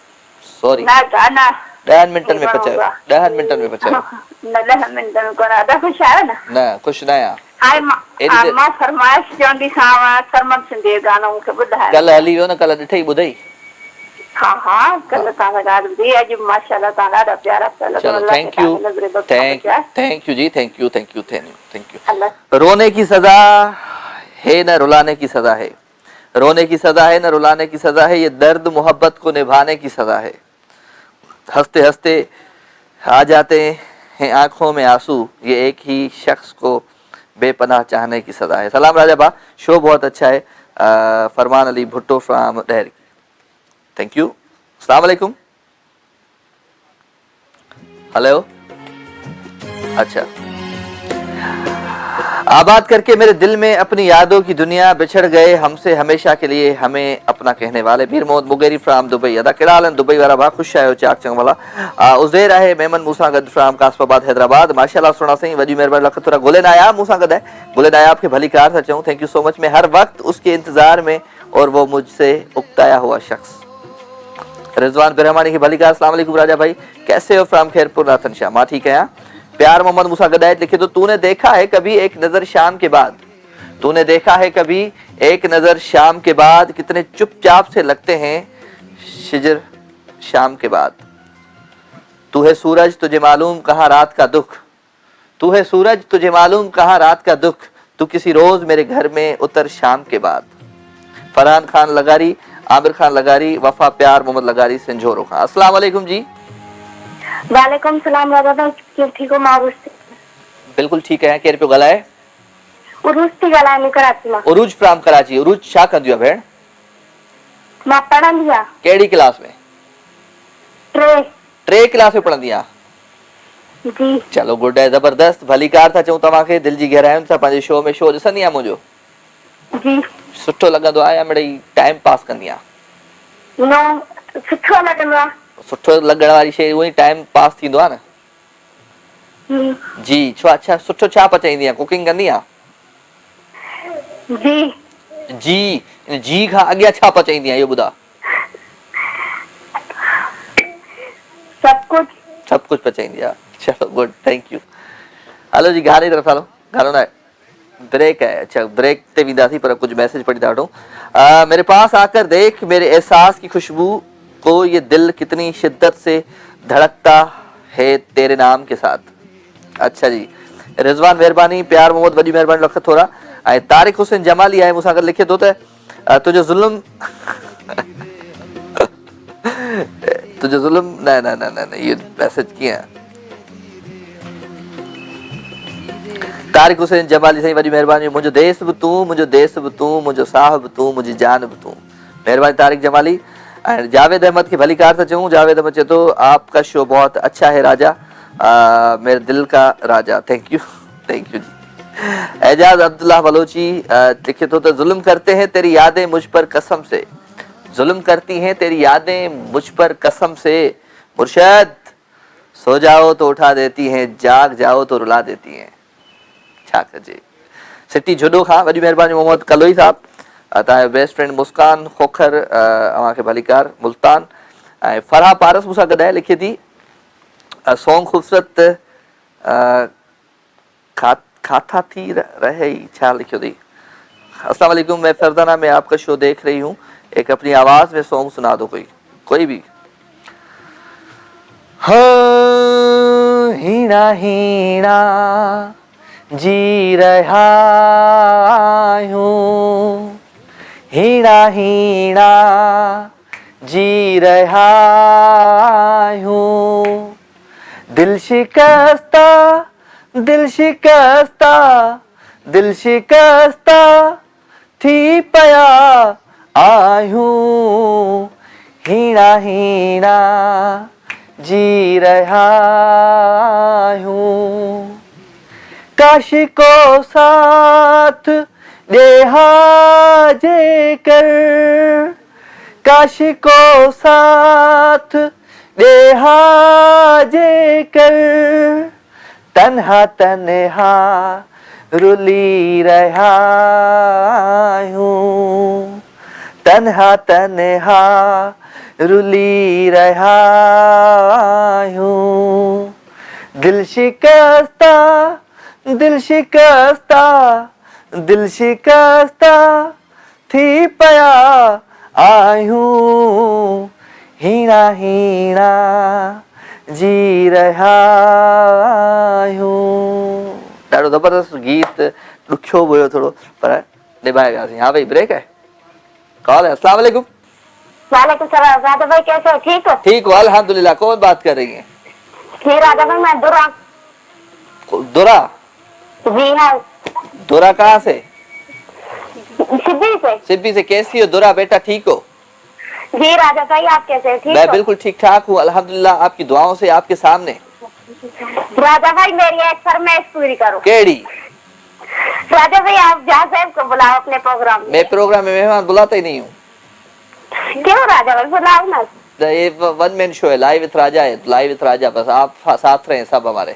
सॉरी। न न 10 मिनटनि में पचायो, 10 मिनटनि में पचायो। न 10 मिनटनि कोन, अदा ख़ुशि आहियो न? न ख़ुशि न आहियां। हाणे मां फरमाइश चवंदी सां सरमन सिंधी गानो मूंखे ॿुधायो। कल्ह हली वियो न, कल्ह ॾिठई ॿुधई? हाँ कल्ह तव्हां ॻाल्हि ॿुधी, अॼु माशाल्लाह तव्हां ॾाढा प्यारा पिया लॻो। चलो थैंक यू जी, थैंक यू। अल्लाह रोने की सजा है न रुलाने की सजा है, रोने की सजा है न रुलाने की सजा है, ये दर्द मोहब्बत को निभाने की सजा है। हंसते हंसते आ जाते हैं आंखों में आंसू, ये एक ही शख्स को बेपनाह चाहने की सजा है। सलाम राजा बा, शो बहुत अच्छा है। फरमान अली भुट्टो फ्रॉम डहर, थैंक यू। अस्सलाम वालेकुम। हेलो, अच्छा। आबाद करके मेरे दिल में अपनी यादों की दुनिया, बिछड़ गए हमसे हमेशा के लिए हमें अपना कहने वाले। पीर मोहम्मद मुगेरी फ्राम दुबई, अदा किरालन दुबई वाला बा खुश आयो चाक चंग वाला। उज़ैर आहे मेमन मूसा गद फ्राम कासमाबाद हैदराबाद, माशाल्लाह सुना सही वजी मेहरबानी लख थोड़ा गोले नाया मूसा गद है, गोले नाया आपके भली कार था चाहूँ, थैंक यू सो मच। मैं हर वक्त उसके इंतजार में और वो मुझसे उकताया हुआ शख्स। रिजवान बिरहमानी की भली कार, अस्सलाम वालेकुम राजा भाई, कैसे हो? फ्राम खैरपुर नाथन शाह, मां ठीक है। यहाँ प्यार मोहम्मद मूसा गदायत लिखे तो, तूने देखा है कभी एक नजर शाम के बाद, तूने देखा है कभी एक नजर शाम के बाद, कितने चुपचाप से लगते हैं शिजर शाम के बाद। तू है सूरज तुझे मालूम कहाँ रात का दुख, तू है सूरज तुझे मालूम कहाँ रात का दुख, तू किसी रोज मेरे घर में उतर शाम के बाद। फरहान खान लगारी, आमिर खान लगारी, वफा प्यार मोहम्मद लगारी, संजोरो खान। अस्सलाम वालेकुम जी। वालेकुम सलाम राजा, ठीक हो? मां बिल्कुल ठीक है। केर पियो ॻाल्हाए? उरूज थी ॻाल्हायां कराची मां। उरूज फ्राम कराची। उरूज छा कंदी आहे भेण? मां पढ़ंदी आहियां। कहिड़ी क्लास में? टे क्लास में पढ़ंदी आहियां जी। चलो गुड है, जबरदस्त, भली कार था चऊं तव्हांखे, दिल जी गहराइयुनि सां पंहिंजे शो में। शो ॾिसंदी आहियां मुंहिंजो? जी। सुठो लॻंदो आहे या मिड़ई टाइम पास कंदी आहियां? नो, सुठो लॻंदो आहे। सुठो लॻण वारी शइ उहो ई टाइम पास थींदो आहे न। जी। छो अच्छा, सुठो छा पचाईंदी आहियां? कुकिंग कंदी आहियां? जी जी खां अॻियां छा पचाईंदी आहियां इहो ॿुधा? सब कुछ पचाईंदी आहे। चलो गुड, थैंक यू। हलो जी, गाने तरफ़ हलो। गानो ना ब्रेक है। अच्छा, ब्रेक ते वेंदासीं, पर कुछ मैसेज पढ़ी था वठूं। मेरे पास आकर देख मेरे एहसास की खुशबू को, ये दिल कितनी शिद्दत से धड़कता है तेरे नाम के साथ। अच्छा जी, रिजवान मेहरबानी, प्यार मोहम्मद वॾी मेहरबानी लख थोरा। ऐं तारिक हुसैन जमाली आहे मूंसां गॾु, लिखे थो त तुंहिंजो ज़ुल्म तुंहिंजो ज़ुल्म न न न न न इहो मैसेज कीअं? तारिक हुसैन जमाली साईं वॾी मेहरबानी। मुंहिंजो देश बि तूं, मुंहिंजो देश बि तूं, मुंहिंजो साह बि तूं, मुंहिंजी जान बि तूं। मेहरबानी तारिक जमाली। ऐं जावेद अहमद की भली कार था चऊं। जावेद अहमद चए तो आपका शो बहुत अच्छा है राजा, मेरे दिल का राजा। थैंक यू जी। एजाज अब्दुल्ला बलोची लिखे तो जुल्म करते हैं तेरी यादें मुझ पर कसम से, जुल्म करती हैं तेरी यादें मुझ पर कसम से, मुर्शद सो जाओ तो उठा देती हैं, जाग जाओ तो रुला देती हैं। छा कजे। सिटी जुडो खां वॾी महिरबानी मोहम्मद कलोई साहब, तव्हांजो बेस्ट फ्रेंड मुस्कान खोखर अव्हांखे भली कार मुल्तान। ऐं फरहा पारस मूंसां गॾु आहे, लिखे थी सॉन्ग ख़ूबसूरत खाता थी रहे, छा लिखियो थी? अस्सलाम वालेकुम, मैं फरजाना में आपका शो देख रही हूँ, एक अपनी आवाज में सॉन्ग सुना दो कोई भी। हाँ हीना हीना जी रहा हूँ, हीना हीना जी रहा हूँ, दिल शिकस्ता दिल शिकस्ता दिल शिकस्ता थी पया आयूं, हीना हीना जी रहा हूँ। काश को साथ देहा जे कर, काश को साथ देहा जे कर, तन्हा तन्हा रुली रहा हूँ, तन्हा तन्हा रुली रहा हूँ। दिल शिकस्ता दिल शिकस्ता दिल शिकस्ता थी पया आयूं। हीना हीना जी रहा हूँ। ॾाढो ज़बरदस्त गीत, ॾुखियो हुयो थोड़ो पर निभाएगासीं। हाँ भाई ब्रेक है, कॉल है। अस्सलाम वालेकुम। वालेकुम सलाम। राजा भाई कैसे हो? ठीक हो? ठीक हो अल्हम्दुलिल्लाह। कौन बात कर रही है? जी राजा भाई मैं दुरा। दुरा? जी हाँ। दुरा कहाँ से? सिद्धि से। सिब्बी से। कैसी हो दुरा बेटा, ठीक हो? जी राजा भाई आप कैसे हैं? ठीक मैं हो? बिल्कुल ठीक ठाक हूँ अल्हम्दुलिल्लाह, आपकी दुआओं से आपके सामने। राजा भाई मेरी एक फरमाइश पूरी करो। केड़ी? राजा भाई आप जहाँ साहब को बुलाओ अपने प्रोग्राम में। मैं प्रोग्राम में मेहमान बुलाता ही नहीं हूँ। क्यों राजा भाई बुलाओ ना। ये वन मैन शो है, लाइव विथ राजा है, लाइव विथ राजा, बस आप साथ रहे सब हमारे।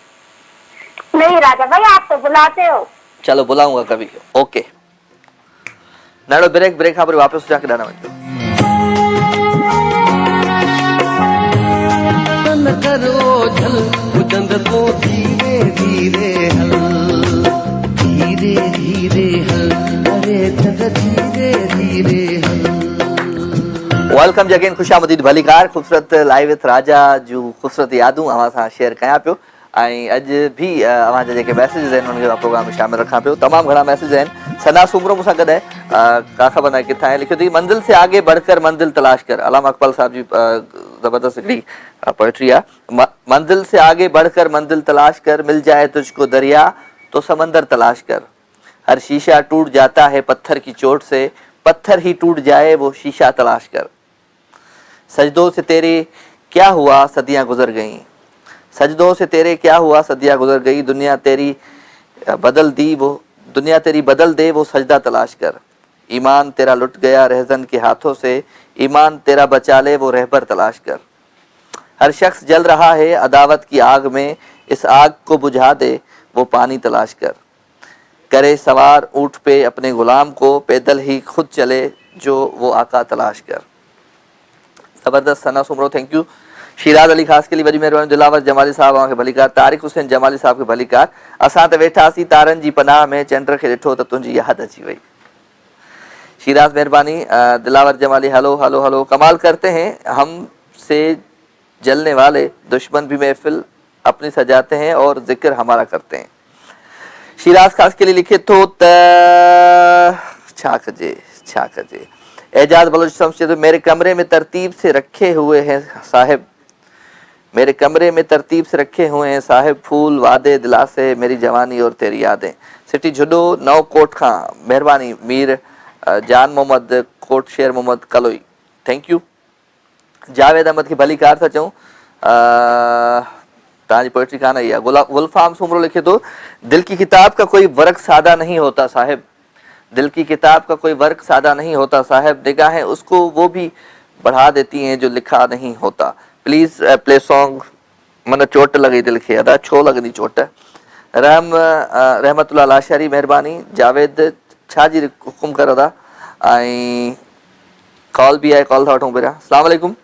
नहीं राजा भाई आप तो बुलाते हो। चलो बुलाऊंगा कभी। ओके नाड़ो ब्रेक ब्रेक हाँ पर वापस जाके डाना बचो। न करो झल उजंद को धीरे धीरे हल, धीरे धीरे हल, अरे चंद धीरे धीरे हल। वेलकम जगेन, खुशामदीद भलीकार। खूबसूरत लाइव विथ राजा जो खूबसूरत यादूं अवां सां शेयर कयां पियो। अज भी अवां जा जेके मैसेजेस आहिनि उनखे प्रोग्राम में शामिल रखां पियो। तमामु घणा मैसेज आहिनि। सना सुमरो मूंसां गॾु आहे, का ख़बर न आहे किथां आहे। लिखियो अथई मंजिल से आगे बढ़कर मंजिल तलाश कर। अलामा इकबाल साहब जी ज़बरदस्त हिकिड़ी पोइट्री आहे। मंजिल से आगे बढ़कर मंजिल तलाश कर, मिल जाए तुझको दरिया तो समंदर तलाश कर। हर शीशा टूट जाता है पत्थर की चोट से, पत्थर ही टूट जाए वो शीशा तलाश कर। सजदों से तेरे क्या हुआ सदियां गुजर गईं, सजदों से तेरे क्या हुआ सदियां गुजर गई। दुनिया तेरी बदल दे वो सजदा तलाश कर। ईमान तेरा लुट गया रहजन के हाथों से, ईमान तेरा बचा ले वो रहबर तलाश कर। हर शख्स जल रहा है अदावत की आग में, इस आग को बुझा दे वो पानी तलाश कर। करे सवार ऊँट पे अपने गुलाम को, पैदल ही खुद चले जो वो आका तलाश कर। ज़बरदस्त सना सुमरो, थैंक यू। शिराज अली खास के लिए वरी महिरबानी। दिलावर जमाली साहब खे भलीकार। तारिक हुसैन जमाली साहब खे भलीकार। असां त वेठासीं तारनि जी पनाह में, चंड खे ॾिठो त तुंहिंजी यादि अची वई। शिराज महिरबानी। दिलावर जमाली हलो हलो हलो, कमाल करते हैं हमसे जलने वाले दुश्मन भी महफिल अपनी सजाते हैं और जिक्र हमारा करते हैं। शिराज खास के लिए लिखे तो छा कजे। एजाज बलोच समझे तो मेरे कमरे में तरतीब से रखे हुए हैं साहिब, मेरे कमरे में तरतीब से रखे हुए हैं साहिब, फूल वादे दिलासे मेरी जवानी और तेरी यादें। सिटी जुडो नौ कोट खां मेहरबानी। मीर जान मोहम्मद कोट शेर मोहम्मद कलोई, थैंक यू। जावेद अहमद की भली कार था चऊं। ताजी पोइट्री कान आई है। गुलफाम सुमरो लिखे तो दिल की किताब का कोई वर्क सादा नहीं होता साहिब, दिल की किताब का कोई वर्क सादा नहीं होता साहिब, निगाहें उसको वो भी बढ़ा देती हैं जो लिखा नहीं होता। Please play song. मन चोट लगी दिल खे, अदा छो लगनी चोट। रहमतुल्लाह लाशारी मेहरबानी। जावेद छा जी हुकुम करो था। ऐं कॉल भी आहे, कॉल था वठूं पहिरियां। अस्सलाम वालेकुम।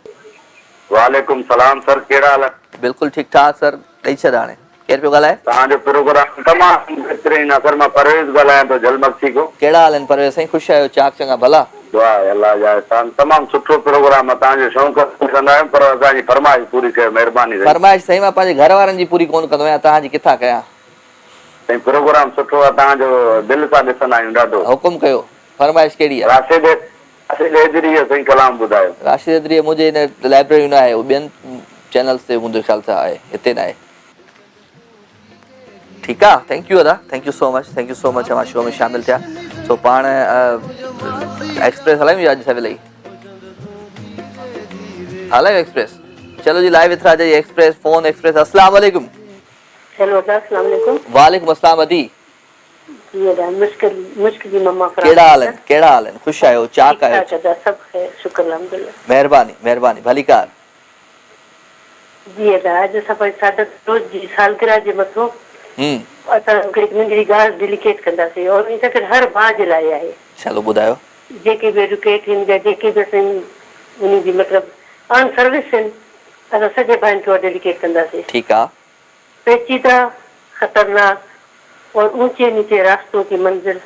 वालेकुम सलाम सर, कहिड़ा हाल आहे? बिल्कुलु ठीकु ठाक सर। ॾेई छॾ हाणे। केरु पियो ॻाल्हाए? तव्हांजो प्रोग्राम तमामु बहितरीन आहे सर। मां परवेज़ ॻाल्हायां थो जलमस्ती को। कहिड़ा हाल आहिनि परवेज़ साईं? ख़ुशि आहियो? चाक चङा भला? दुआ आहे अलाह जा एहसान। तमामु सुठो प्रोग्राम आहे। तव्हांजो शौक़ु कंदा आहियूं पर असांजी फरमाइश पूरी कयो, महिरबानी। फरमाइश साईं मां पंहिंजे घर वारनि जी पूरी कोन कंदो आहियां, तव्हांजी किथां कयां? साईं प्रोग्राम सुठो आहे, तव्हांजो दिलि सां ॾिसंदा आहियूं ॾाढो। हुकुम कयो, फरमाइश कहिड़ी आहे? राशिद हैदरी साईं कलाम ॿुधायो। राशिद हैदरी मुंहिंजे हिन लाइब्रेरी न आहे, उहो ॿियनि चैनल्स ते मुंहिंजे ख़्याल सां आहे, हिते न आहे। ठीकु आहे, थैंक यू अदा, thank you so much, thank you so much हमारे शो में शामिल थिया। सो पाण एक्सप्रेस हलायूं अॼु सवेल ई हलायूं एक्सप्रेस। चलो जी live with Raja ji express, phone express. अस्सलाम वालेकुम। हेलो अस्सलाम वालेकुम। वालेकुम अस्सलाम अदी। जी अदा मुश्किल जी मम्मा कहिड़ा हाल आहिनि? कहिड़ा हाल आहिनि? ख़ुशि आहियो? चाक आहियो? सब खैर शुक्र अल्हम्दुलिल्लाह। महिरबानी महिरबानी भलीकार। जी अदा अॼु असां पंहिंजे सादत रोज़ जी सालगिरह जे मथां असां नंढड़ी ॻाल्हि डेलीकेट कंदासीं और इन करे हर भाउ जे लाइ आहे। चलो ॿुधायो। जेके बि एडुकेट आहिनि या जेके बि असां उन जी मतिलबु ऑन सर्विस असां सॼे भाइनि खे डेलीकेट कंदासीं। ठीकु आहे। पेचीदा, खतरनाक और ऊंचे नीचे रास्तों की मंजिल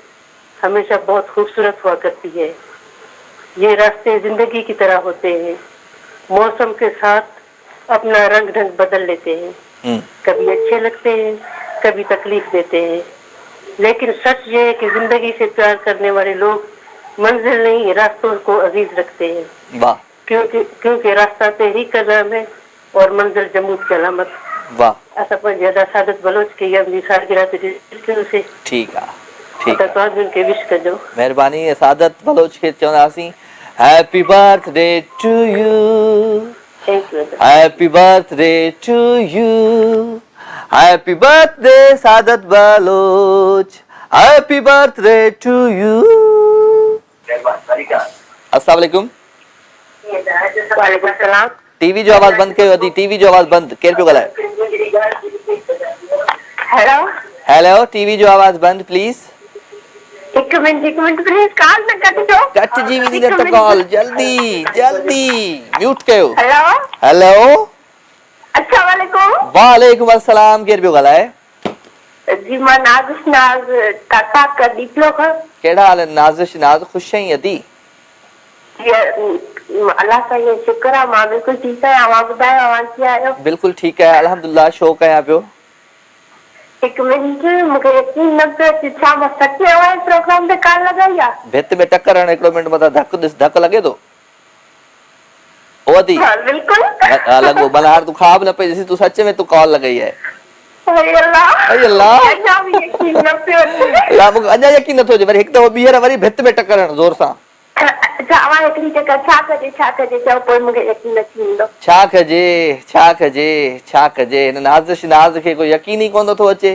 हमेशा बहुत खूबसूरत हुआ करती है। ये रास्ते जिंदगी की तरह होते हैं, मौसम के साथ अपना रंग ढंग बदल लेते हैं। कभी अच्छे लगते हैं, कभी तकलीफ देते हैं, लेकिन सच ये है कि जिंदगी से प्यार करने वाले लोग मंजिल नहीं रास्तों को अजीज रखते हैं। वाह। क्योंकि रास्ता तेरी का नाम है और मंजिल जमूद की अलामत। वाह। असां पंहिंजे अदा सादत बलोच खे इहा मुंहिंजी सालगिरह ते कयोसीं। ठीकु आहे, ठीकु आहे। तव्हां खे विश कजो। महिरबानी। सादत बलोच खे चवंदासीं happy birthday to you, thank you. Happy birthday to you, happy birthday Saadat Baloch, happy birthday to you. अस्सलाम वालेकुम। वालेकुम सलाम। टीवी जो आवाज बंद कयो अदी, टीवी जो आवाज बंद। केर पियो ॻाल्हाए? हेलो हेलो, टीवी जो आवाज बंद प्लीज। एक मिनट प्लीज, कॉल न कटिजो। कटजी वेंदी न त कॉल, जल्दी जल्दी म्यूट कयो। हेलो हेलो, अस्सलाम वालेकुम। वालेकुम अस्सलाम। केर पियो ॻाल्हाए? जी मां नाज़ टाटा का दीपलो खां। कहिड़ा हाल आहिनि नाज़िश? नाज़ ख़ुशि आहीं अदी? अल्लाह का ये शुक्र आहे, मां बिल्कुलु ठीकु आहियां। तव्हां ॿुधायो, तव्हां कीअं आहियो? बिल्कुलु ठीकु आहे अल्हम्दुलिल्लाह। शो कयां पियो। हिकु मिनट, मूंखे यकीन न पियो अचे, छा मां सची आवाज़ प्रोग्राम ते कॉल लॻाई आहे? भित में टकर हण। हिकिड़ो मिंट मथां धक ॾिस, धक लॻे थो? ओ अदी हाँ, बिल्कुल। लॻो भला। हाणे तूं ख़्वाब न पई ॾिसी, तूं सच में तू कॉल लॻाई आहे। अरे अल्लाह, अरे अल्लाह, अञा बि यकीन न पियो अचे। अल्लाह, मूंखे अञा यकीन नथो अचे। वरी हिकु दफ़ो ॿीहर वरी भित में टकर हण ज़ोर सां। आवाज़ हिकिड़ी चकर छा कजे चओ, पोइ मूंखे यकीन अची वेंदो। छा कजे, छा कजे, छा कजे? हिन नाज़िश नाज़ खे कोई यकीन ई कोन नथो अचे।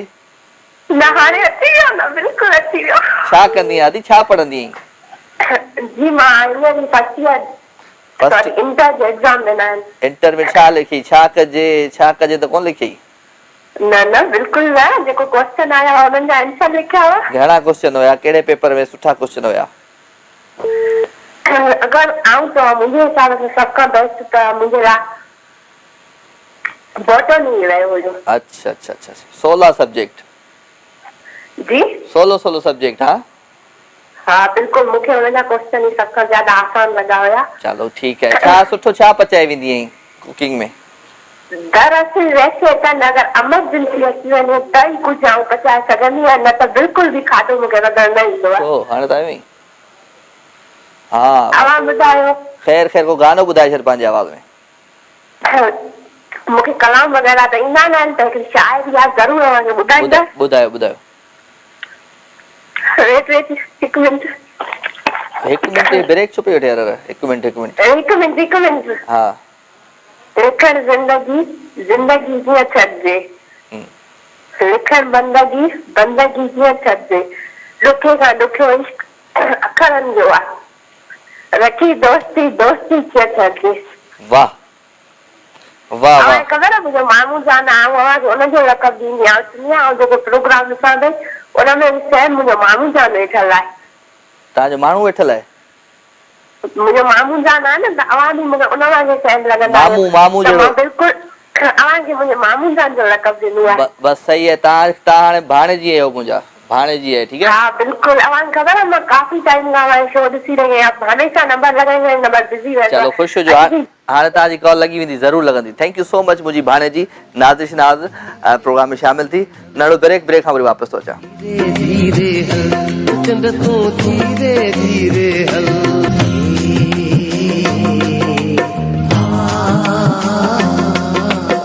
न हाणे अची वियो, न बिल्कुलु अची वियो। छा कंदी आहीं? छा पढ़ंदी आहीं? जी मां हींअर फर्स्ट ईयर इंटर जो एग्ज़ाम ॾिना आहिनि। इंटर में छा लिखी? छा कजे, छा कजे त कोन लिखी? न बिल्कुलु न, जेको क्वेश्चन आया हुननि जा आंसर लिखिया हुआ। घणा क्वेश्चन हुया? कहिड़े पेपर में सुठा क्वेश्चन हुया? अगर आऊं तो मुझे हिसाब से सबका बेस्ट था मुझे बॉटनी रहे हो जो। अच्छा अच्छा अच्छा, 16 सब्जेक्ट जी 16 सब्जेक्ट। हाँ हाँ बिल्कुल, मुझे उनजा क्वेश्चन ही सबका ज्यादा आसान लगा हुआ। चलो ठीक है। छा सुठो छा पचाए वेंदी आहीं कुकिंग में? दरअसल वैसे त अगर एमरजेंसी अची वञे त ई कुछ आऊं पचाए सघंदी आहियां, न त बिल्कुल भी खाधो मूंखे रधण न ईंदो आहे। ओ हाणे त आहीं। हाँ तव्हां ॿुधायो। खैर खैर, को गानो ॿुधाए छॾ पंहिंजे आवाज़ में। मूंखे कलाम वग़ैरह त ईंदा न आहिनि, त हिकिड़ी शाइरी आहे, ज़रूर तव्हांखे ॿुधाईंदा। ॿुधायो ॿुधायो। वेट हिकु मिनट ब्रेक छो पई वठे यार? हिकु मिनट। हाँ। लिखण जिंदगी जीअं छॾिजे, लिखण बंदगी जीअं छॾिजे, ॾुखे खां ॾुखियो इश्क अखरनि जो आहे, रखी दोस्ती कीअं छॾिजे। वाह वाह वाह। ख़बर आहे मुंहिंजो मामू जान आवाज़ उनजो लक़ब ॾींदी आहियां। जेको प्रोग्राम ॾिसां पई उनमें सेम मुंहिंजो मामू जान वेठल आहे। तव्हांजो माण्हू वेठल आहे? मुंहिंजो मामू जान आहे न, त आवाज़ मूंखे उन वांगुरु सेम लॻंदा आहे। मामू जहिड़ो बिल्कुलु आवाज़ मुंहिंजे मामू जान जो लक़ब ॾिनो आहे। बस सही है। तव्हां हाणे भाणेजी आहियो, मुंहिंजा भाणेजी आहे। ठीक है। हाँ बिल्कुल, अवां ख़बर है मैं काफी टाइम खां शो ॾिसी रही आहियां, हमेशा नंबर लॻाईंदा नंबर बिज़ी रहंदो। चलो ख़ुशि हुजो। हाणे तव्हांजी कॉल लॻी वेंदी, ज़रूर लॻंदी। थैंक यू सो मच मुंहिंजी भाणेजी नाज़िश नाज़ प्रोग्राम में शामिल थी। नड़ो ब्रेक खां वरी वापसि थो अचां। धीरे हल चंड तूं धीरे धीरे हल।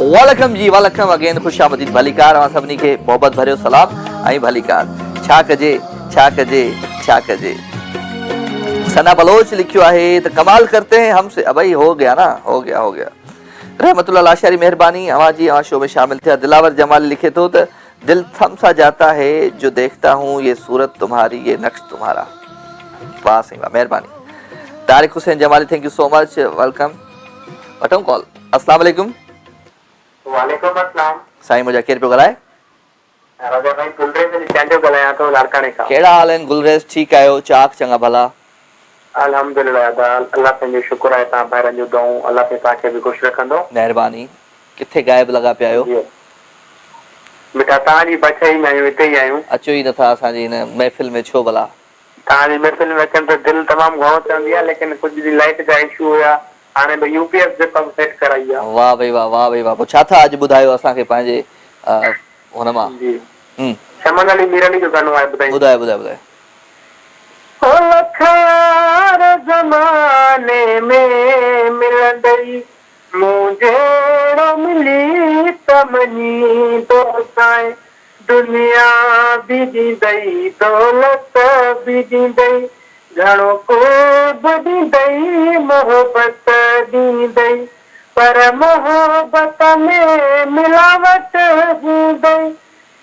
वालेकुम जी, वालेकुम अगेन, खुशामदीद, भलीकार। अवां सभिनी खे मोहबत भरियो सलाम ऐं भलीकार। छा कजे, छा कजे, छा कजे? सना बलोच लिखियो आहे त कमाल करते हैं हमसे। भाई हो गया ना, हो गया। रहमतुल्लाह लाशारी मेहरबानी अवां जी अवां शो में शामिल थिया। दिलावर जमाली लिखे थो त दिल थम सा जाता है जो देखता हूँ ये सूरत तुम्हारी, ये नक्श तुम्हारा। वाह सही वाह, मेहरबानी। Tariq Hussain Jamali, thank you so much, welcome. वठूं कॉल। अस्सलाम वालेकुम। वालेकुम अस्सलाम। साईं मुंहिंजा केरु पियो ॻाल्हाए? राजा भाई गुलरेज स्टैंड ॻाल्हायां थो लाड़काणे खां। कहिड़ा हाल आहिनि गुलरेज? ठीकु आहियो? चाक चङा भला? अल्हम्दुलिल्लाह अल्लाह पंहिंजो शुक्र आहे तव्हां ॿाहिरनि जूं दुआऊं अल्लाह ते तव्हांखे बि ख़ुशि रखंदो। महिरबानी। किथे गायब लॻा पिया आहियो? जी बेटा तव्हांजी बचाई में आहियूं, हिते ई आहियूं। अचो ई नथा असांजी हिन महफ़िल में, छो भला? तव्हांजी महफ़िल में अचनि त दिलि तमामु घणो चवंदी आहे, लेकिन कुझु ॾींहं लाइट जा इशू हुया, हाणे भई यूपीएस जे कमु सेट कराई आहे। वाह भई वाह, वाह भई वाह। पोइ छा था अॼु ॿुधायो असांखे पंहिंजे हुन मां? जी चमन अली मीरानी जो गानो आहे, ॿुधाईं। ॿुधायो ॿुधायो ॿुधायो। लखार ज़माने में मिलंदई मूं जहिड़ो मिली तमनी दोसाए, दुनिया बि ॾींदई दौलत बि ॾींदई, घणो ख़ूब ॾींदई मोहबत ॾींदई, पर मोहबत में मिलावट हूंदई,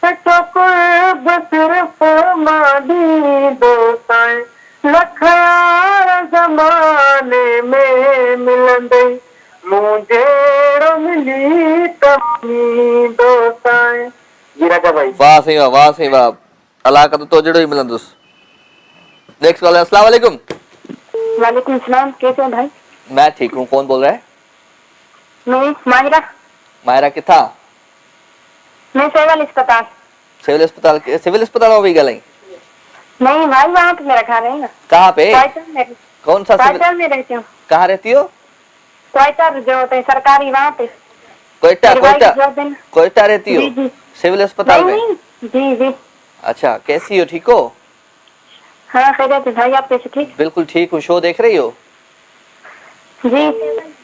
सचो क़ुर्ब सिर्फ़ मां ॾींदोसांइ, लखार ज़माने में मिलंदई मूं जहिड़ो मिली तमी दोसांइ। जी राजा भाई। वाह सही वाह, वाह सही वाह। अल्लाह का तो जड़ो ही मिलंदुस। Next caller. अस्सलाम वालेकुम। वालेकुम सलाम, कैसे हैं भाई? मैं ठीक हूँ। कौन बोल रहा है? मैं माहिरा। माहिरा किथा? मैं सिविल अस्पताल। सिविल अस्पताल के सिविल अस्पताल में भी गई? नहीं भाई, वहाँ पे मेरा घर है ना। कहाँ पे? कौन सा क्वार्टर में रहती हूँ। कहाँ रहती हो? क्वार्टर जो होते हैं सरकारी, वहाँ पे। कोयटा? कोयटा? कोयटा कोयटा रहती हो? जी जी। सिविल अस्पताल में? जी जी। अच्छा, कैसी हो? ठीक हो? हाँ खैरियत है भाई, आप कैसे? ठीक बिल्कुल ठीक हूँ। शो देख रही हो? जी।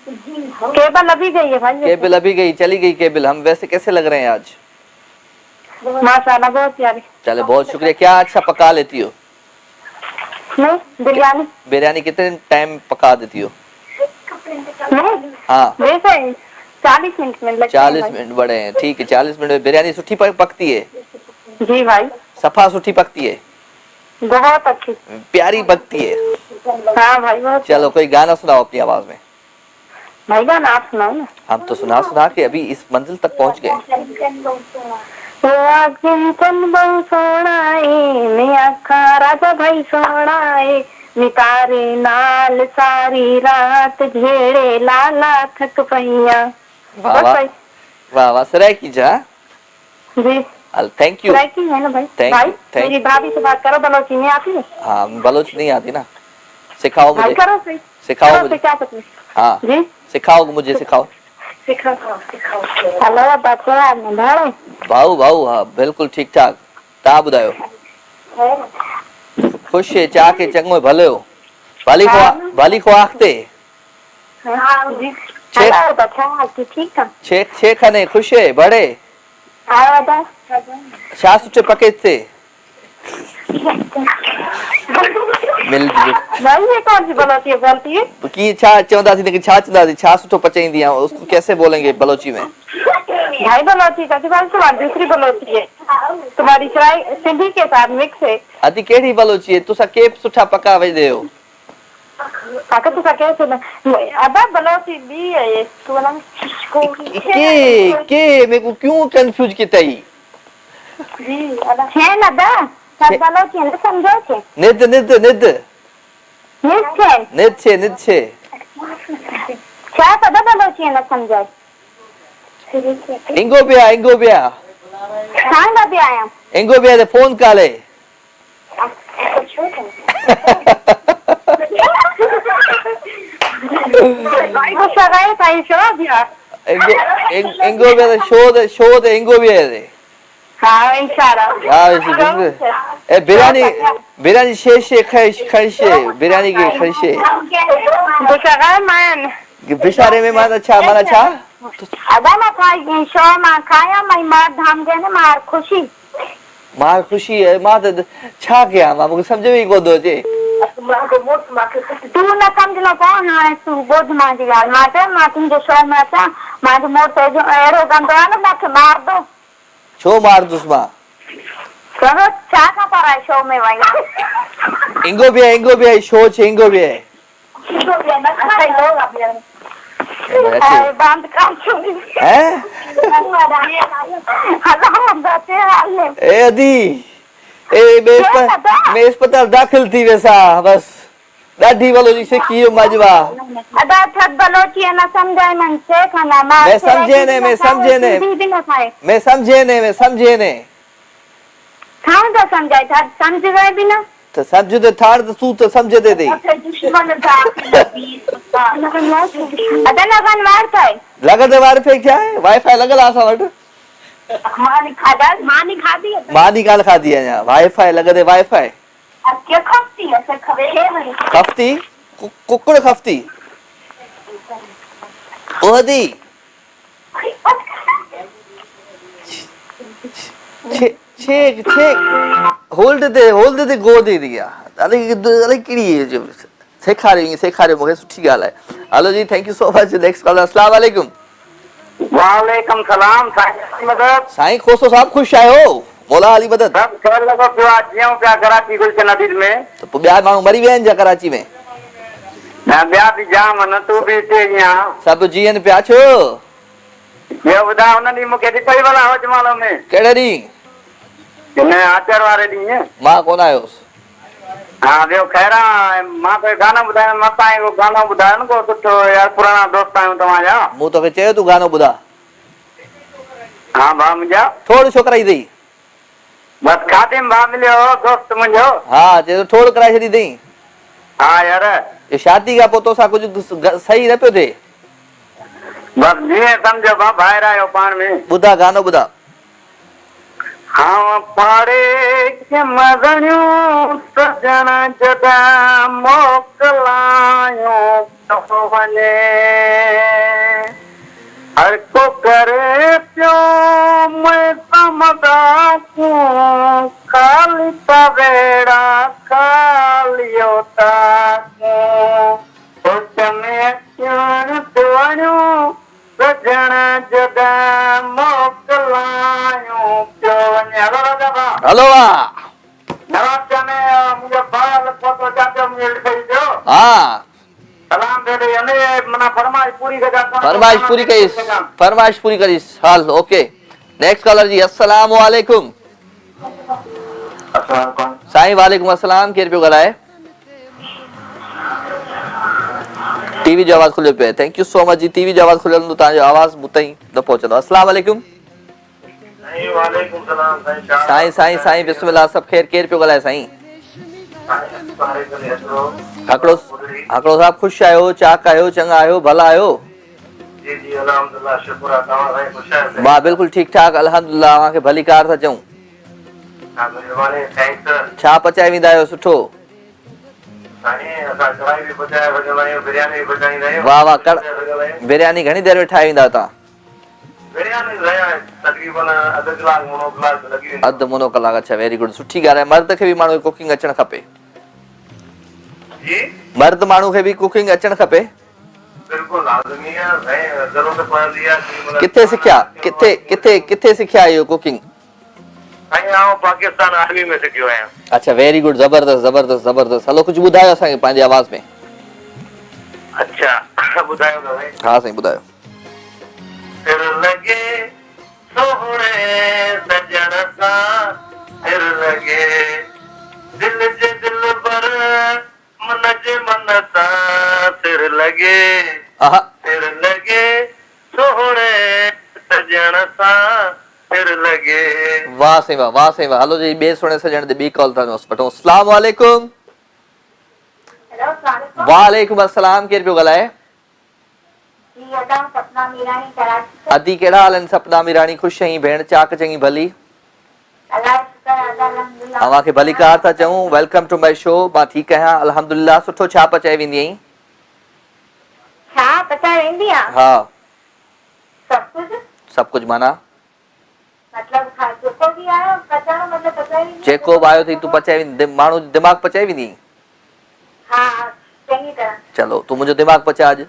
केबल अभी गई है भाई। केबल अभी गई, चली गई केबल। हम वैसे कैसे लग रहे हैं आज? माशाल्लाह बहुत प्यारे। चलो बहुत शुक्रिया। क्या अच्छा पका लेती हो? नहीं बिरयानी। बिरयानी कितने टाइम पका देती हो? नहीं हाँ वैसे 40 मिनट में लगते हैं 40 भाई। मिनट बड़े हैं, ठीक है। 40 मिनट में बिरयानी सुठी पकती है? जी भाई सफा सुठी पकती है? बहुत अच्छी। प्यारी पकती है? हाँ भाई बहुत। चलो कोई गाना सुनाओ अपनी आवाज में। भाई गाना आप सुनाओ ना। हम तो सुना सुना के अभी इस मंजिल तक पहुंच गए। राजा भाई सोनाए नितारे नाल सारी रात झेड़े लाला थक पैया। वाह वाह वाह वाह। सराय की जा। जी थैंक यू। की है ना भाई। Thank भाई you, thank मेरी भाभी से बात करो, बलोची नहीं आती है? हाँ बलोच नहीं आती ना, सिखाओ भाई मुझे। करो सही। सिखाओ करो मुझे। क्या पता। हाँ जी सिखाओ मुझे, सिखाओ। हेलो बच्चा भाई। भाऊ भाऊ हाँ बिल्कुल ठीक ठाक। तव्हां ॿुधायो? ख़ुशि है? चाह के चङो भले हो? भली ख्वाह थे? हाँ जी। छेक हेलो बच्चा ठीक है? छेक ने ख़ुशि है बड़े? छा सुठे पके थे? मिल भाई ये कौन सी बलोची बोलती है? की छा चवंदासीं, लेकिन छा चवंदासीं? छा सुठो पचाईंदी है उसको कैसे बोलेंगे बलोची में? भाई बलोची का भाई तुम्हारी दूसरी बलोची है, तुम्हारी सिंधी के साथ मिक्स है। अदी केड़ी बलोची है? तुसा के सुठा पका वेंदे हो? काका तुसा कैसे ना अबा बलोची भी है ये तू ना के मेरे को क्यों कंफ्यूज किया ही? जी अबा है ना दा सब बलोची है समझो छे। निद निद निद निद छे निद छे क्या पता बलोची है ना समझो। इंगो बिया सांगा भी आया इंगो बिया दे फोन काले भाई वो सगाई पाई शो दिया इंगो बिया शो दे इंगो बिया दे। हाँ इंशाल्लाह। ए बिरयानी शे खर्शे बिरयानी के खर्शे वो सगाई मान बिशारे में मान। अच्छा माना छा अदा ना खाई शो मा खाया मई मार धाम गए ना मार खुशी मार खुशी है मां त छा कया मां मुझे समझ में ही कोन थो अचे। तू न समझलो कौन है तू बोध मां जी गाल मां तुंहिंजे शो में अचां मां जो मोट जो अहिड़ो गंदो आहे न मूंखे मार दो। छो मार दुस मां? चलो छा खबर आहे शो में वही इंगो बिया शो छे इंगो बिया बंद कर छोड़ी हैं? हम जाते हाल ए अदी ए मैं अस्पताल दाखिल थी वैसा बस ॾाढी बलोची सिखी मजवा। अदा थक बलोची न समझाए मन से खाना मां मैं समझे ने मैं समझे ने मैं समझे ने मैं समझे ने खाऊं तो समझाए था समझ गए भी ना तो समझ तो थार तो तू तो समझ दे दे दुश्मन था अदा लगन वार थाए लगन दे वार पे क्या है वाईफाई लगल आसा वट मानी खादी मानी काल खादी है यहाँ वाईफाई लगे दे वाईफाई अब क्या खपती है से खवे है खफ्ती कुकुड़ खफ्ती ओदी छेक छेक होल्ड दे गोदी दिया अरे किड़ी जो सेखारियो मूंखे सुठी ॻाल्हि आहे। हलो जी thank you so much. Next caller अस्सलाम वालेकुम। वालेकुम सलाम साईं मदद साईं खोसो साहब खुश आहियो मौला अली मदद सब खेल लॻो पियो आहे जीअं पिया कराची गुलशन नदीर में त पोइ ॿिया माण्हू मरी विया आहिनि छा कराची में? न ॿिया बि जाम आहिनि तूं बि हिते ईअं सभु जीअनि पिया छो? ॿियो ॿुधाए हुन ॾींहुं मूंखे ॾिठई भला होजमालो में कहिड़े ॾींहुं? हिन आचर वारे ॾींहुं मां कोन आयुसि। हा ॿियो ख़ैर मां तोखे गानो ॿुधायो मतां को गानो ॿुधायो न को सुठो यार पुराणा दोस्त आहियूं तव्हांजा। मूं तोखे चयो तूं गानो ॿुधा। हा भाउ मुंहिंजा थोरो छो कराई अथई? बसि खाते में भाउ मिलियो दोस्त मुंहिंजो। हा चए थो थोरो कराए छॾी अथई। हा यार ये शादी खां पोइ तोसां कुझु सही न पियो थिए। बसि जीअं सम्झो भाउ ॿाहिरि आयो पाण में। ॿुधा गानो ॿुधा। हाँ पाड़े के मगणियूं सजण जॾहिं मोकलायूं तो वञे हर को करे पियो मैं समदाकूं खाली तवेड़ा खालियो ताकूं उठ में क्यों दुआणियूं सजण जॾहिं मोकलायूं पियो वञे। हलो वाह नवाज़ में मुझे बाल फोटो चाचा मुझे लिखाई दो। हा सलाम दे दे अने मना फरमाइश पूरी कर जाता फरमाइश पूरी करीस। हाल ओके। नेक्स्ट कॉलर जी अस्सलाम वालेकुम। साईं वालेकुम अस्सलाम। केर पियो ॻाल्हाए? टीवी जो आवाज़ खुलियो पियो आहे। थैंक यू सो मच जी। टीवी जो आवाज़ खुलियल हूंदो तव्हांजो आवाज़ मुताईं न पहुचंदो। अस्सलाम वालेकुम। वालेकुम सलाम साईं साईं साईं बिस्मिल्लाह सब ख़ैर। केर पियो ॻाल्हाए साईं? हकड़ो साहब खुश आहियो चाक आहियो चङा आहियो भला आहियो? जी जी अल्हम्दुलिल्लाह शुक्र आहे तव्हां साईं खुश आहियो? मां बिल्कुलु ठीकु ठाक अल्हम्दुलिल्लाह। तव्हांखे भली कार था चऊं। हा महिरबानी थैंक्स। छा पचाए वेंदा आहियो सुठो? साईं असां कढ़ाई बि पचाए वठंदा आहियूं बिरयानी बि पचाईंदा आहियूं। वाह वाह बिरयानी घणी देर में ठाहे वेंदा तव्हां? बिरयानी तकरीबन अधु कलाक मुनो कलाक लॻी वेंदो। अधु मुनो कलाक। अच्छा वेरी गुड सुठी ॻाल्हि आहे। मर्द खे बि माण्हू खे कुकिंग अचणु खपे। जी मर्द माण्हू खे बि कुकिंग अचणु खपे। बिल्कुलु लाज़मी आहे ज़रूरत पवंदी आहे। किथे सिखिया किथे किथे किथे सिखिया इहो कुकिंग? साईं आउं पाकिस्तान आर्मी में सिखियो आहियां। अच्छा वेरी गुड ज़बरदस्त ज़बरदस्त ज़बरदस्त। हलो कुझु ॿुधायो असांखे पंहिंजी आवाज़ में। अच्छा ॿुधायो न साईं। हा साईं ॿुधायो। फिर लगे सोहणे सजण सां फिर लगे दिल जे दिल पर मन जे मन सां फिर लगे आहा फिर लगे सोहणे सजण सां फिर लगे। वाह साईं वाह वाह साईं वाह। हलो जी ॿिए सुहिणे सजण ते ॿी कॉल था वठूं। अस्सलाम वालेकुम। वालेकुम अस्सलाम। केर पियो ॻाल्हाए? सपना मीरानी कराची। अदी कहिड़ा हाल आहिनि? सपना मीरानी ख़ुशि आहीं भेण? चाक चङी भली? तव्हांखे भली कार था चऊं। Welcome to my show. मां ठीकु आहियां अल्हम्दुलिल्लाह। सुठो छा पचाए वेंदी आहीं? छा पचाए वेंदी आहे? हा सब कुझु माना मतलब जेको बि आयो पचाइणो मतलब पचाए वेंदी। जेको बि आयो अथई तूं पचाए वेंदी माण्हू दिमाग़ पचाए वेंदी? हा चङी तरह। चलो तूं मुंहिंजो दिमाग़ पचा अॼु।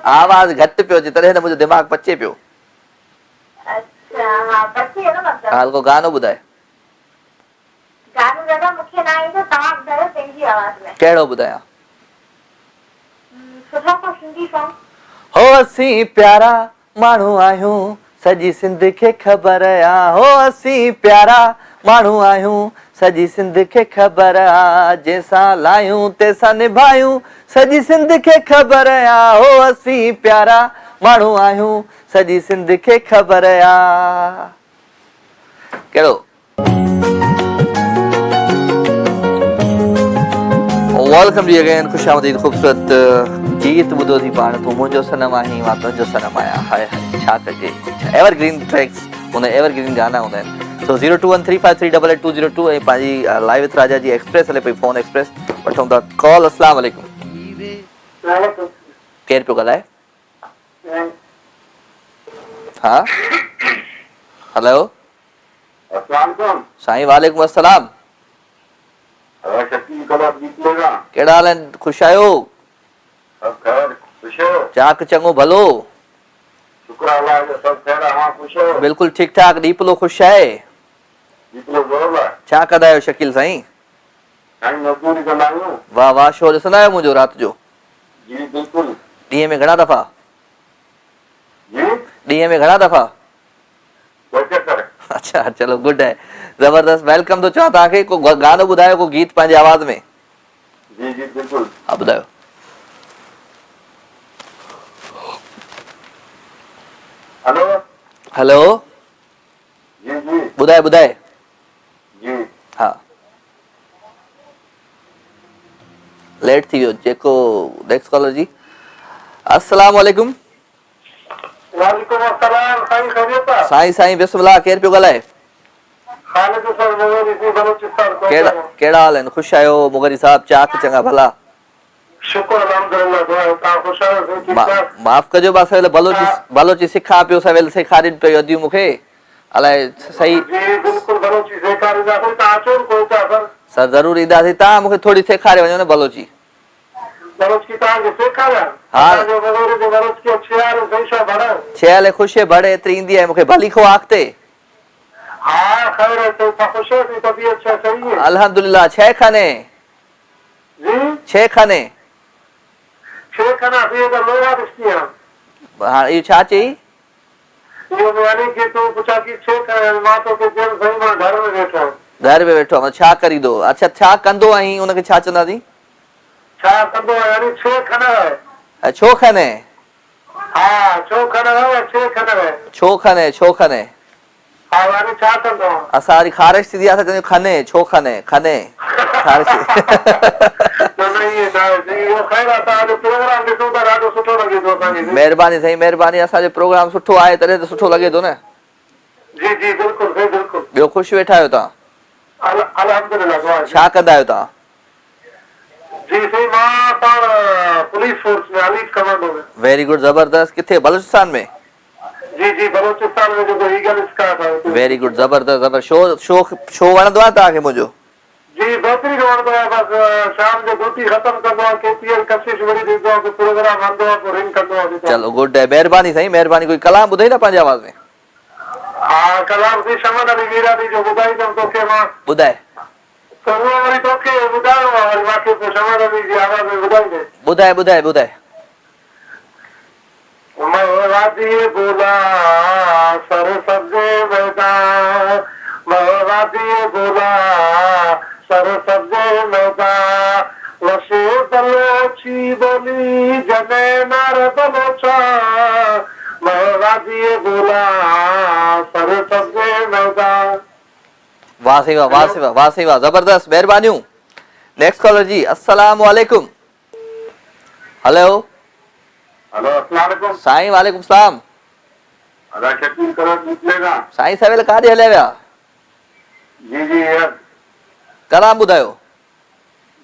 आवाज़ घटि पियो अचे तॾहिं त मुंहिंजो दिमाग़ पचे पियो। अच्छा हा पची वियो न मतलब। हाल को गानो ॿुधाए। गानो दादा मूंखे ना ईंदो तव्हां ॿुधायो पंहिंजी आवाज़ में। कहिड़ो ॿुधायां? सुठो को सिंधी सॉन्ग। हो असीं प्यारा माण्हू आहियूं सॼी सिंध खे ख़बर आ। हो असीं प्यारा माण्हू आहियूं सजी सिंध खे ख़बर आ जैसा लायूं तैसा निभायूं सजी सिंध खे ख़बर आ हो असीं प्यारा माण्हू आहियूं सजी सिंध खे ख़बर आ। कहिड़ो वेलकम जी अगेन खुशामदीद ख़ूबसूरत गीत ॿुधो थी पाण तूं मुंहिंजो सनम आहीं मां तुंहिंजो सनम आहियां हाय हाय छा कजे एवरग्रीन ट्रैक्स हुन एवरग्रीन गाना हूंदा आहिनि। सो 0213538820 ऐं पंहिंजी live with Raja ji express हले पई फोन एक्सप्रेस वठूं था कॉल। अस्सलाम वालेकुम केरु पियो ॻाल्हाए? हा हेलो साईं वालेकुम अस्सलाम कहिड़ा हाल आहिनि ख़ुशि आहियो? चाक चङो भलो बिल्कुलु ठीकु ठाक दीपलो ख़ुशि आहे? छा कंदा आहियो शकील साईं? वाह वाह शो ॾिसंदा आहियो मुंहिंजो राति जो? ॾींहं में घणा दफ़ा? ॾींहं में घणा दफ़ा? अच्छा चलो गुड आहे ज़बरदस्त वेलकम थो चवां तव्हांखे। को गानो ॿुधायो को गीत पंहिंजी आवाज़ में। हा ॿुधायो। हेलो ॿुधाए ॿुधाए हा लेट थी वियो जेको नेक्स्ट कॉलर जी। अस्सलाम वालेकुम साईं साईं बिस्मिल्लाह केरु पियो ॻाल्हाए? कहिड़ा हाल आहिनि ख़ुशि आहियो मुगरी साहब? चाक चङा भला माफ़ कजो बा सवेल बलोची सिखा पियो सवेल सेखारीनि पियो अॼु मूंखे अलाए सही सर ज़रूरु ईंदासीं तव्हां मूंखे थोरी सेखारे वञो न बलोची। छह ख़ुशि बड़े एतिरी ईंदी आहे मूंखे भली खो आखते अल्हम्दुलिल्लाह छह खाने हाँ ये छा चई? घर में वेठो छा करी दो? अच्छा छा कंदो आहीं उनखे छा चवंदा थी? छो खने असां वरी ख़ारिश थींदी आहे असां खने छो खने खने महिरबानी साईं महिरबानी असांजो प्रोग्राम सुठो आहे तॾहिं त सुठो लॻे थो न। ॿियो ख़ुशि वेठा आहियो तव्हां? छा कंदा आहियो तव्हां? वेरी गुड ज़बरदस्त किथे बलूचिस्तान में? वेरी गुड ज़बरदस्त शो वणंदो आहे तव्हांखे मुंहिंजो? चलो गुड आहे महिरबानी साईं महिरबानी कोई कलाम ॿुधाई न पंहिंजी आवाज़ में? ॿुधाए ॿुधाए ॿुधाए ॿुधाए बोला सर सब्जे मैदान बोला सर सब्जे मैदान लशे बलोची बोली जने नर बलोचा बोला सर सब्जे मैदान। वाह सी वाह वाह सी वाह वाह सी वाह जबरदस्त महिरबानियूं। नेक्स्ट कॉलर जी अस्सलाम वालेकुम। हेलो हेलो अस्सलाम वालेकुम साईं वालेकुम सलाम साईं सवेल काॾे हलिया विया? जी कलाम ॿुधायो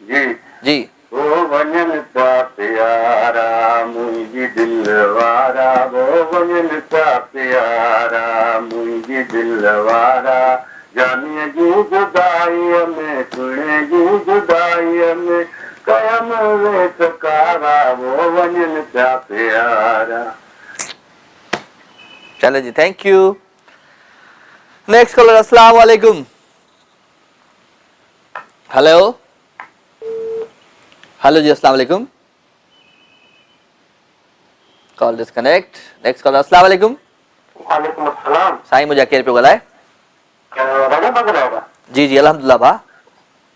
जी जी। वो वञन था प्यारा मुंहिंजी दिल वारा वो वञन था प्यारा मुंहिंजी दिल वारा जानीअ जी जुदाईअ में सुणे जी जुदाईअ में कयम वेठकारा वो वञन था प्यारा। चलो जी थैंक यू। नेक्स्ट कॉलर अस्सलाम वालेकुम। हेलो हेलो जी अस्सलाम वालेकुम। Call disconnect. नेक्स्ट कॉलर अस्सलाम वालेकुम। वालेकुम अस्सलाम साईं मुंहिंजा केरु पियो ॻाल्हाए? राजा बाबा जी जी अल्हम्दुलिल्लाह भा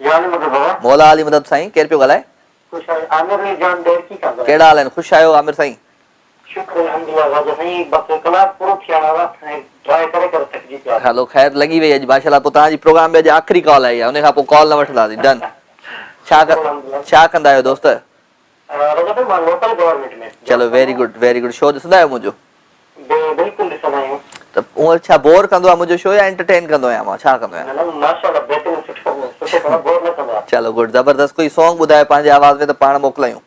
जान मदद बाबा मौला अली मदद साईं, केरु पियो ॻाल्हाए? कुछ आमिर जान देर की कर कहिड़ा हाल आहिनि? ख़ुशि आहियो आमिर साईं? शुक्र अल्हम्दुलिल्लाह राजा साईं, बस कलाक पूरो थिया हुआ ट्राई करे थकजी पिया। हलो ख़ैर लॻी वई अॼु माशाल्लाह। पोइ तव्हांजी प्रोग्राम में अॼु आख़िरी कॉल आई आहे, उन खां पोइ कॉल न वठंदासीं। डन। छा कंदा आहियो दोस्त? राजा भाई मां लोकल गवर्नमेंट में। चलो very good very good. Show ॾिसंदा आहियो मुंहिंजो? बिल्कुलु ॾिसंदा आहियूं। त उहो छा बोर कंदो आहे मुंहिंजो शो या एंटरटेन कंदो आहियां मां? छा कंदो आहियां? माशाल्लाह बेहतरीन सुठो बोर न कंदो आहे। चलो गुड ज़बरदस्त। कोई सॉन्ग ॿुधाए पंहिंजे आवाज़ में त पाण मोकिलायूं।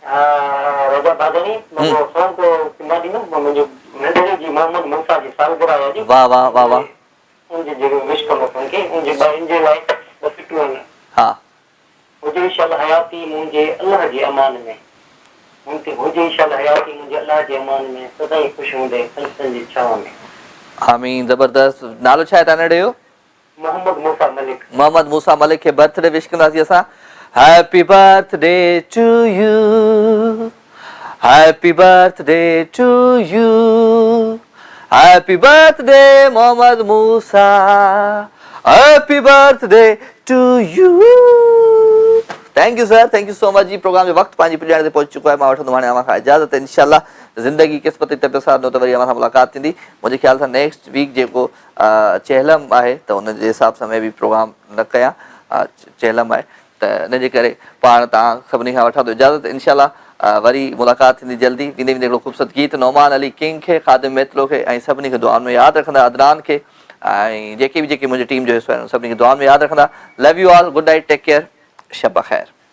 राजा बादनी मुंहिंजो सॉन्ग सिंधा दी न मुंहिंजो नंढड़े जी मोहम्मद मूसा जी सालगिरह आहे जी। वाह वाह वाह वाह। उनजे जेको विश कंदो उनखे उनजे ॿारनि जे लाइ बस टू आहिनि। हा हुजे इंशाल्लाह हयाती मुंहिंजे अल्लाह जे अमान में, उनखे हुजे इंशाल्लाह हयाती मुंहिंजे अल्लाह जे अमान में, सदाईं ख़ुशि हूंदे फ़लसतनि जी छांव में। आमीन। ज़बरदस्त। नालो छा आहे तव्हां नंढे जो? मोहम्मद मूसा मलिक। मोहम्मद मूसा मलिक खे बर्थडे विश कंदासीं असां। Happy birthday to you, happy birthday to you, happy birthday Mohammad Musa, happy birthday to you. Thank you sir, thank you so much जी। प्रोग्राम जो वक़्तु पंहिंजी पुॼाइण ते पहुची चुको आहे। मां वठंदुमि हाणे अव्हां खां इजाज़त। इंशाल्लाह ज़िंदगी क़िस्मत तबियत सां त वरी अव्हां सां मुलाक़ात थींदी। मुंहिंजे ख़्याल सां नेक्स्ट वीक जेको चहलम आहे त उनजे हिसाब सां मैं बि प्रोग्राम न कयां। चहलम आहे त इन जे करे पाण तव्हां सभिनी खां वठां थो इजाज़त। इंशाल्लाह वरी मुलाक़ात थींदी जल्दी। वेंदे वेंदे हिकिड़ो ख़ूबसूरत गीत नौमान अली किंग खे, ख़ादिम मेतलो खे ऐं सभिनी खे दुआनि में यादि रखंदा, अदनान खे ऐं जेके मुंहिंजी टीम जो हिसो आहिनि सभिनी खे दुआनि में यादि रखंदा। Love you all, good night, take care, शब ख़ैर।